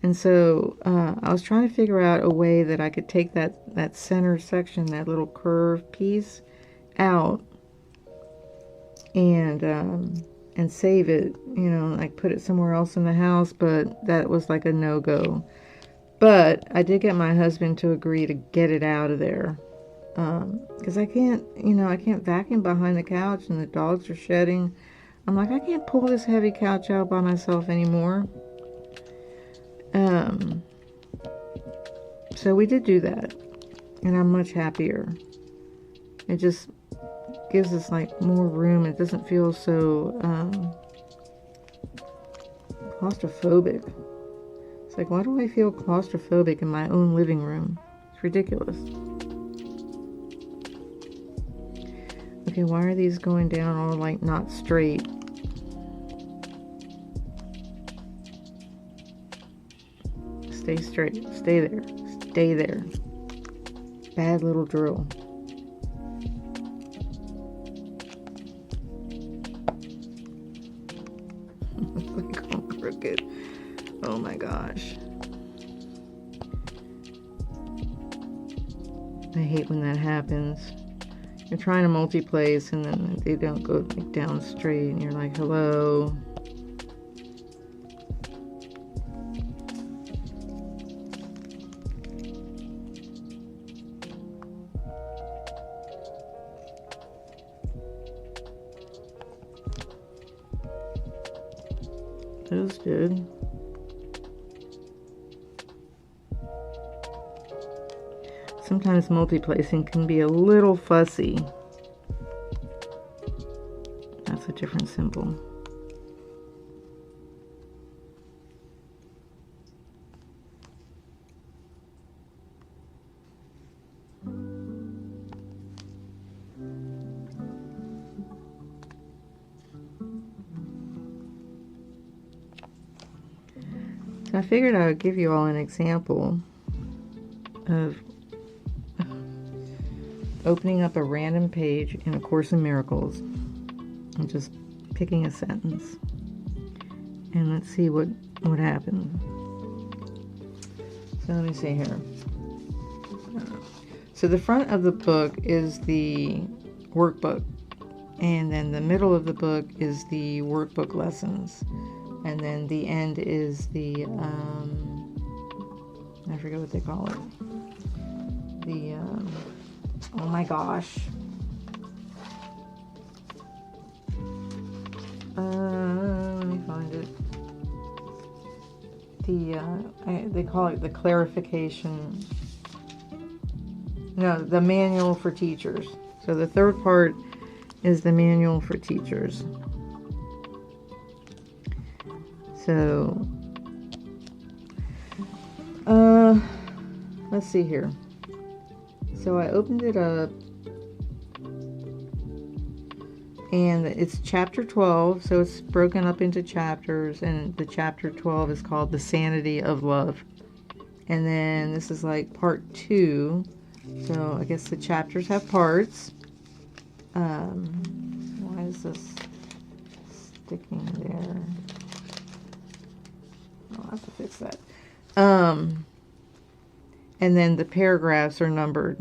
And so I was trying to figure out a way that I could take that center section, that little curved piece, out and save it, you know, like put it somewhere else in the house, but that was like a no-go. But I did get my husband to agree to get it out of there, because I can't, you know, I can't vacuum behind the couch and the dogs are shedding. I'm like, I can't pull this heavy couch out by myself anymore. So we did do that, and I'm much happier. It just gives us like more room. It doesn't feel so claustrophobic. It's like, why do I feel claustrophobic in my own living room? It's ridiculous. Okay, why are these going down all like not straight? Stay straight. Stay there. Stay there. Bad little drill. Like all crooked. Oh my gosh. I hate when that happens. You're trying to multi-place and then they don't go like down straight and you're like, hello. Those did. Sometimes multi-placing can be a little fussy. That's a different symbol. So I figured I would give you all an example of opening up a random page in A Course in Miracles and just picking a sentence. And let's see what happens. So let me see here. So the front of the book is the workbook, and then the middle of the book is the workbook lessons. And then the end is the, I forget what they call it. The, oh my gosh. Let me find it. They call it the clarification. No, the manual for teachers. So the third part is the manual for teachers. So, let's see here. So I opened it up, and it's chapter 12, so it's broken up into chapters, and the chapter 12 is called The Sanity of Love. And then this is like part 2, so I guess the chapters have parts. Why is this sticking there? I'll have to fix that. And then the paragraphs are numbered.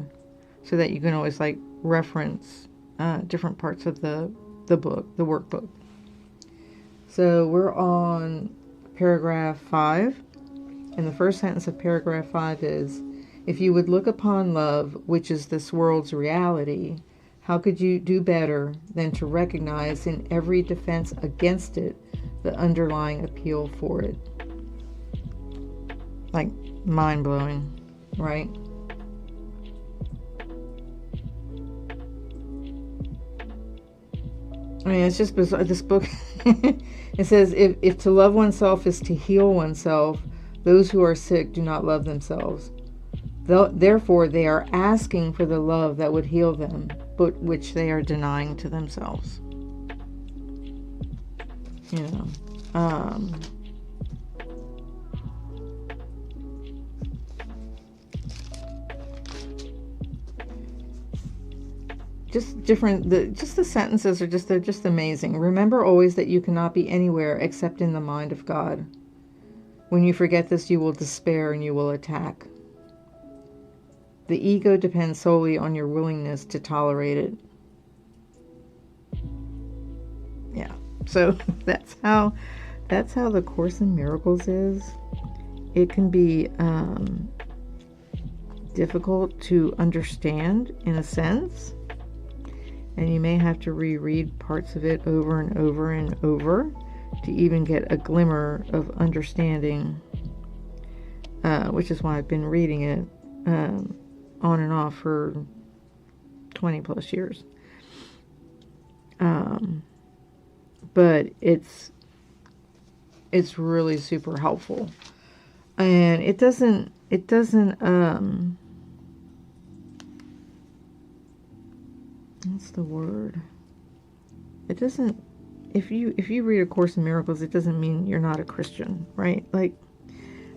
so that you can always like reference different parts of the book, the workbook. So we're on paragraph 5, and the first sentence of paragraph 5 is, if you would look upon love, which is this world's reality, how could you do better than to recognize in every defense against it the underlying appeal for it? Like, mind-blowing, right? I mean, it's just bizarre. This book, it says, if to love oneself is to heal oneself, those who are sick do not love themselves. Therefore, they are asking for the love that would heal them, but which they are denying to themselves. You know, just different. The sentences are they're just amazing. Remember always that you cannot be anywhere except in the mind of God. When you forget this, you will despair and you will attack. The ego depends solely on your willingness to tolerate it. Yeah. So that's how the Course in Miracles is. It can be difficult to understand in a sense, and you may have to reread parts of it over and over and over to even get a glimmer of understanding, which is why I've been reading it on and off for 20 plus years. But it's really super helpful, and it doesn't what's the word? It doesn't, if you read A Course in Miracles, it doesn't mean you're not a Christian, right? Like,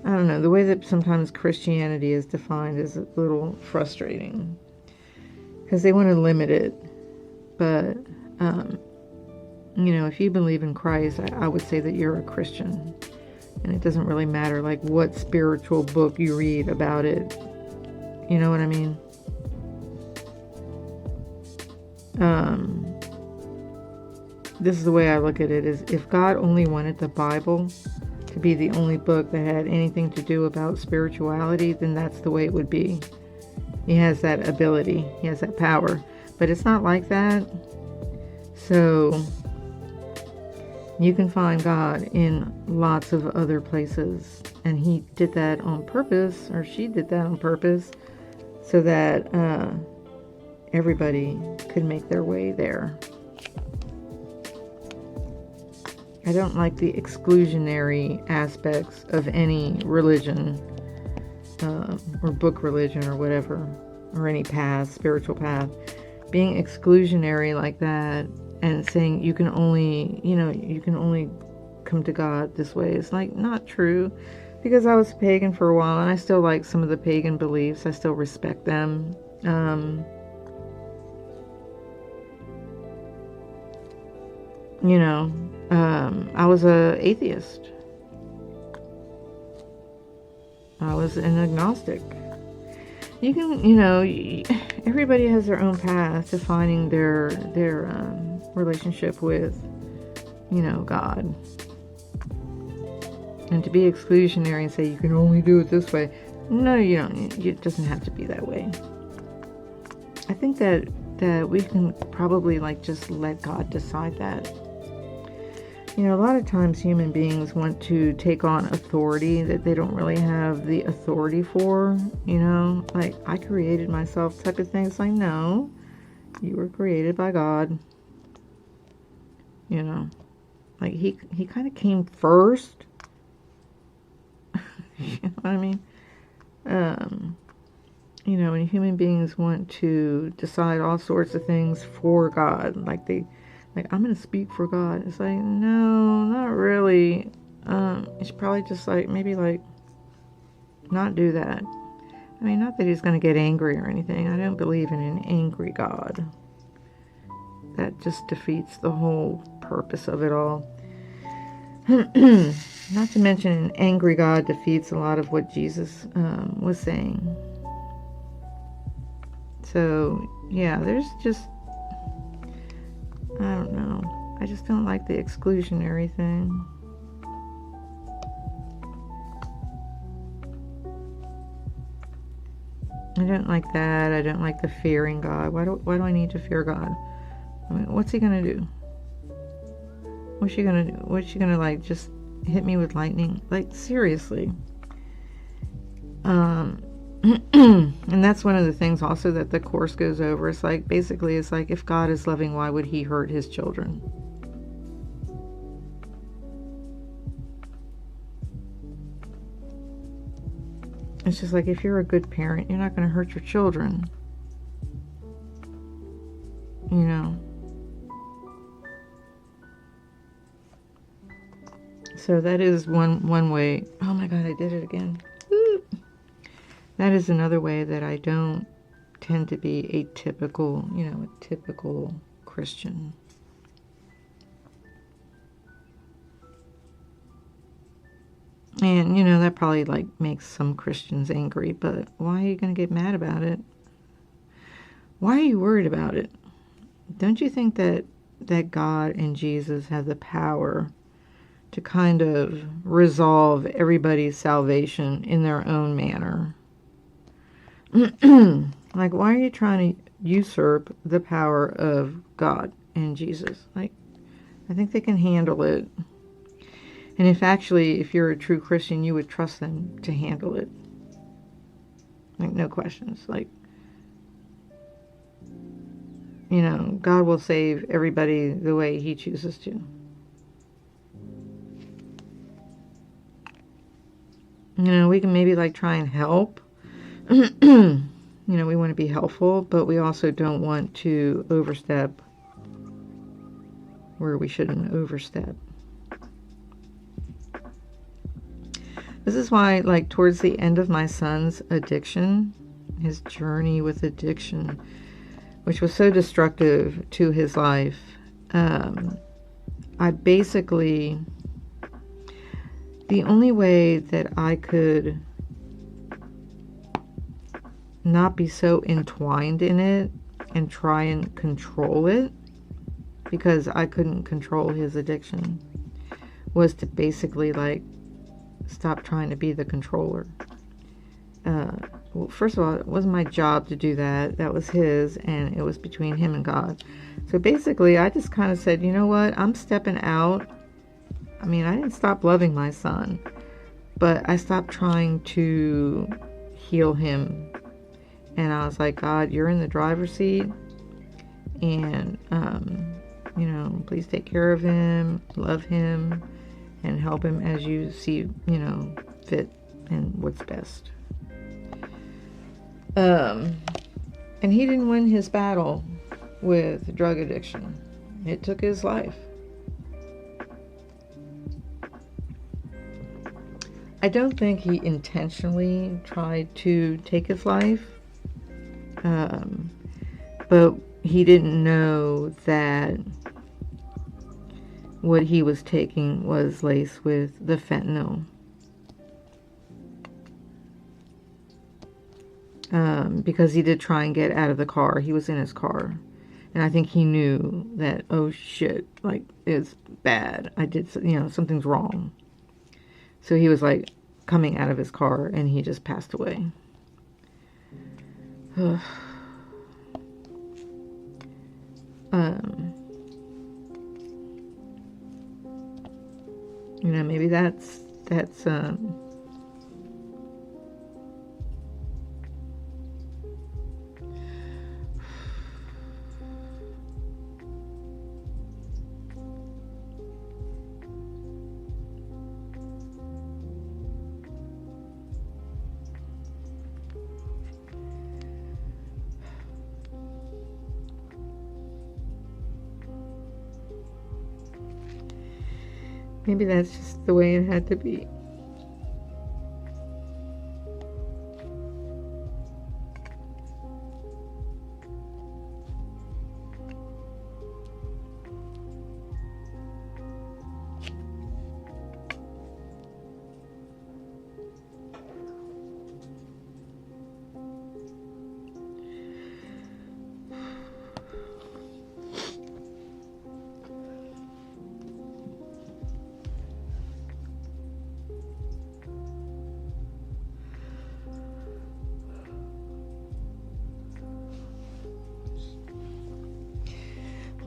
I don't know, the way that sometimes Christianity is defined is a little frustrating because they want to limit it. But, you know, if you believe in Christ, I would say that you're a Christian. And it doesn't really matter, like, what spiritual book you read about it. You know what I mean? This is the way I look at it, is if God only wanted the Bible to be the only book that had anything to do about spirituality, then that's the way it would be. He has that ability. He has that power. But it's not like that. So you can find God in lots of other places. And he did that on purpose, or she did that on purpose, so that everybody could make their way there. I don't like the exclusionary aspects of any religion, or book religion or whatever, or any path, spiritual path. Being exclusionary like that and saying you can only come to God this way is like not true, because I was pagan for a while and I still like some of the pagan beliefs. I still respect them. I was an atheist. I was an agnostic. You can, everybody has their own path to finding their relationship with, God. And to be exclusionary and say you can only do it this way, no, you don't. It doesn't have to be that way. I think that we can probably just let God decide that. A lot of times human beings want to take on authority that they don't really have the authority for, like I created myself type of thing. It's like, no, you were created by God. Like he kind of came first. You know what I mean? And human beings want to decide all sorts of things for God, like I'm going to speak for God. It's like, no, not really. You should probably just maybe not do that. I mean, not that he's going to get angry or anything. I don't believe in an angry God. That just defeats the whole purpose of it all. Not to mention, an angry God defeats a lot of what Jesus was saying. So, yeah, there's just, I don't know. I just don't like the exclusionary thing. I don't like that. I don't like the fearing God. Why do I need to fear God? I mean, what's he gonna do? What's she gonna do? What's she gonna, like, just hit me with lightning? Like, seriously. And that's one of the things also that the course goes over. It's like, basically, it's like, if God is loving, why would he hurt his children? It's just like, if you're a good parent, you're not going to hurt your children. You know? So that is one way. Oh my God, I did it again. Woo. That is another way that I don't tend to be a typical Christian. And, that probably, like, makes some Christians angry, but why are you going to get mad about it? Why are you worried about it? Don't you think that God and Jesus have the power to kind of resolve everybody's salvation in their own manner? Like, why are you trying to usurp the power of God and Jesus? Like, I think they can handle it. And if you're a true Christian, you would trust them to handle it. Like, no questions. Like, God will save everybody the way he chooses to. We can maybe, like, try and help. We want to be helpful, but we also don't want to overstep where we shouldn't overstep. This is why, like, towards the end of my son's addiction, his journey with addiction, which was so destructive to his life, I basically, the only way that I could not be so entwined in it and try and control it, because I couldn't control his addiction, was to basically, like, stop trying to be the controller. Well, first of all, it wasn't my job to do that. That was his, and it was between him and God. So basically, I just kind of said, you know what? I'm stepping out. I mean, I didn't stop loving my son, but I stopped trying to heal him. And I was like, God, you're in the driver's seat, and, please take care of him, love him, and help him as you see, fit and what's best. And he didn't win his battle with drug addiction. It took his life. I don't think he intentionally tried to take his life, but he didn't know that what he was taking was laced with the fentanyl. Because he did try and get out of the car. He was in his car. And I think he knew that, oh shit, like, it's bad. I did, something's wrong. So he was, like, coming out of his car, and he just passed away. Maybe that's maybe that's just the way it had to be.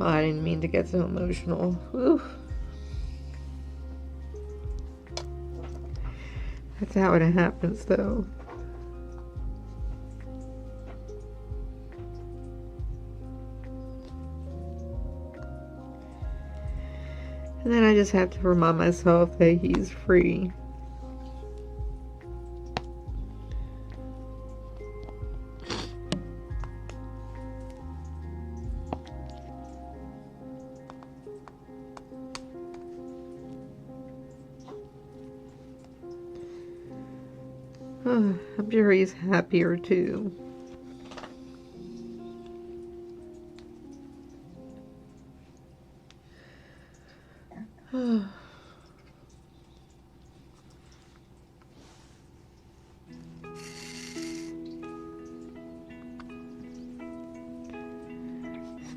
Oh, I didn't mean to get so emotional. Whew. That's how it happens, though. And then I just have to remind myself that he's free. Oh, I'm sure he's happier too.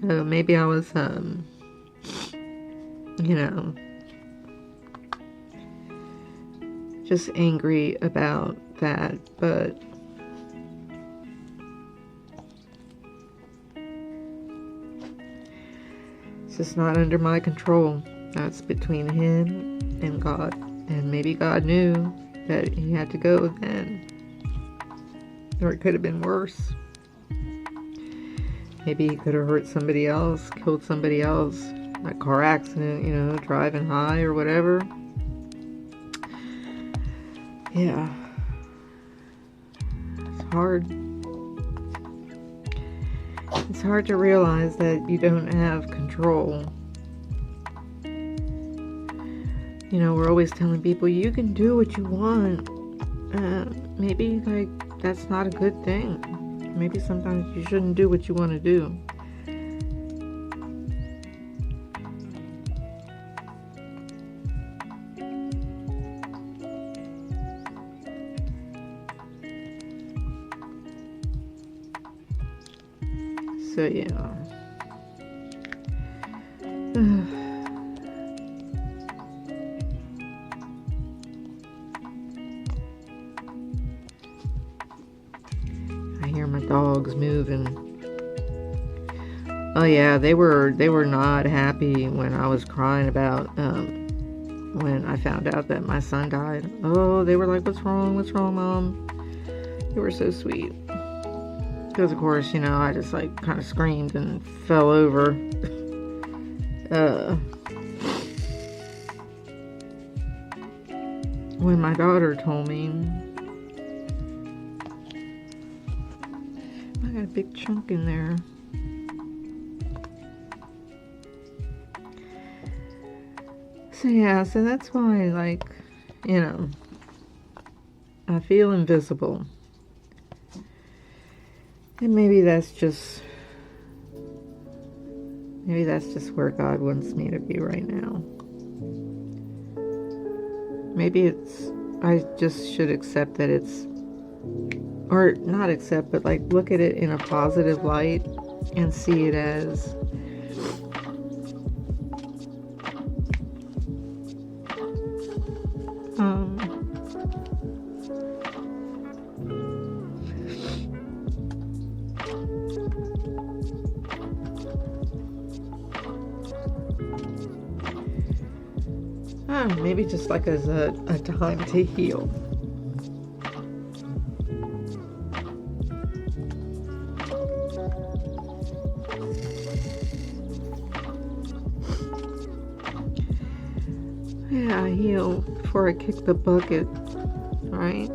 So maybe I was, you know, just angry about that, but it's just not under my control. That's between him and God. And maybe God knew that he had to go then. Or it could have been worse. Maybe he could have hurt somebody else, killed somebody else. A car accident, you know, driving high or whatever. Yeah. It's hard. It's hard to realize that you don't have control. You know, we're always telling people, you can do what you want. Maybe, like, that's not a good thing. Maybe sometimes you shouldn't do what you want to do. So, yeah. I hear my dogs moving. Oh yeah, they were not happy when I was crying about when I found out that my son died. Oh, they were like, "What's wrong? What's wrong, Mom?" They were so sweet. Because of course, you know, I just like kind of screamed and fell over. When my daughter told me, I got a big chunk in there. So yeah, so that's why, like, you know, I feel invisible. And maybe that's just where God wants me to be right now. Maybe I just should accept that it's, or not accept, but like look at it in a positive light and see it as maybe just like as a time to heal. Yeah, heal before I kick the bucket, right?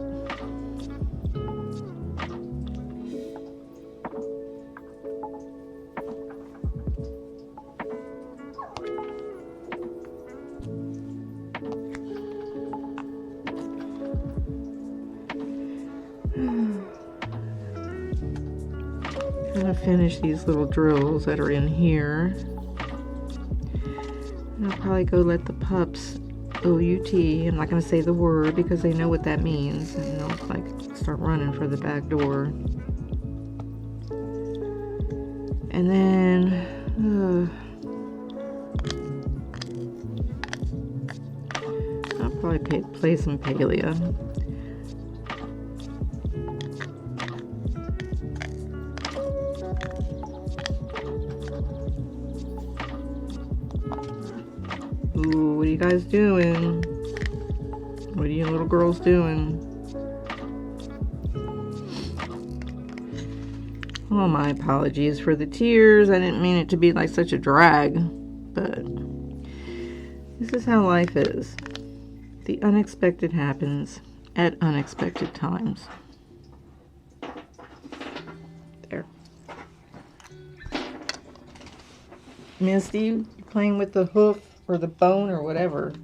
I'm gonna finish these little drills that are in here. And I'll probably go let the pups OUT. I'm not gonna say the word because they know what that means, and they'll like start running for the back door. And then I'll probably play some Palia. Ooh, what are you guys doing? What are you little girls doing? Oh, my apologies for the tears. I didn't mean it to be like such a drag, but this is how life is. The unexpected happens at unexpected times. There. Misty, you playing with the hoof or the bone or whatever.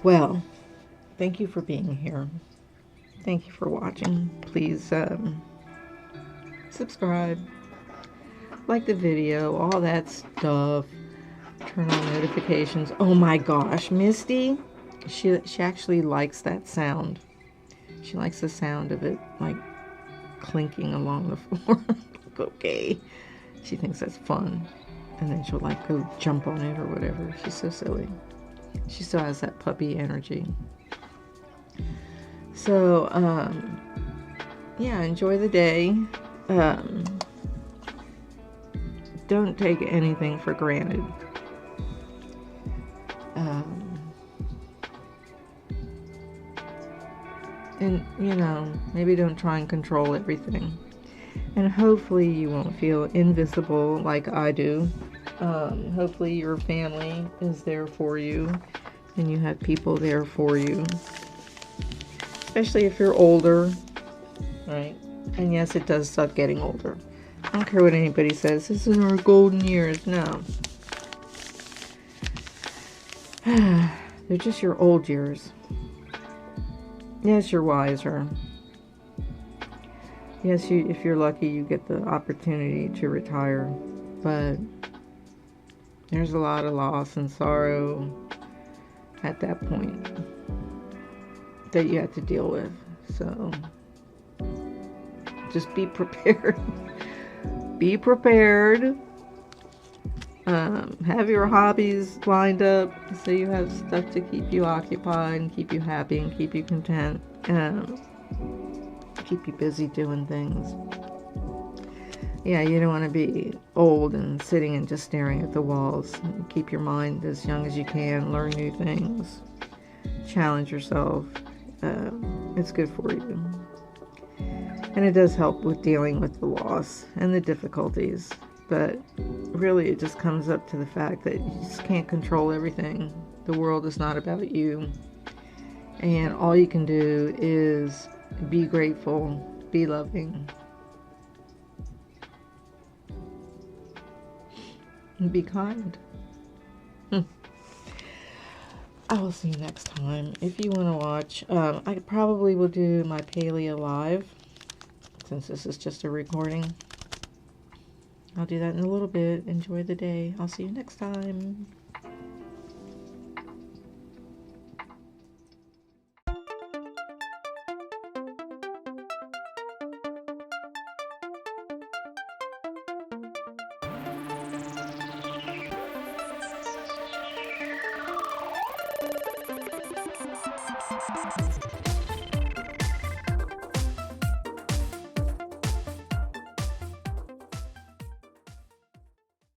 Well, thank you for being here. Thank you for watching. Please subscribe, like the video, all that stuff. Turn on notifications. Oh my gosh, Misty, she actually likes that sound. She likes the sound of it, like clinking along the floor. Okay, she thinks that's fun, and then she'll like go jump on it or whatever. She's so silly. She still has that puppy energy. So yeah, enjoy the day. Don't take anything for granted. And, you know, maybe don't try and control everything. And hopefully you won't feel invisible like I do. Hopefully your family is there for you and you have people there for you. Especially if you're older, right? And yes, it does suck getting older. I don't care what anybody says. This is our golden years. No. They're just your old years. Yes, you're wiser. Yes, if you're lucky, you get the opportunity to retire. But there's a lot of loss and sorrow at that point that you have to deal with. So just be prepared. Be prepared. Have your hobbies lined up so you have stuff to keep you occupied and keep you happy and keep you content. Keep you busy doing things. Yeah, you don't want to be old and sitting and just staring at the walls. Keep your mind as young as you can. Learn new things. Challenge yourself. It's good for you. And it does help with dealing with the loss and the difficulties. But really, it just comes up to the fact that you just can't control everything. The world is not about you. And all you can do is be grateful, be loving, and be kind. I will see you next time. If you want to watch, I probably will do my paleo live, since this is just a recording. I'll do that in a little bit. Enjoy the day. I'll see you next time.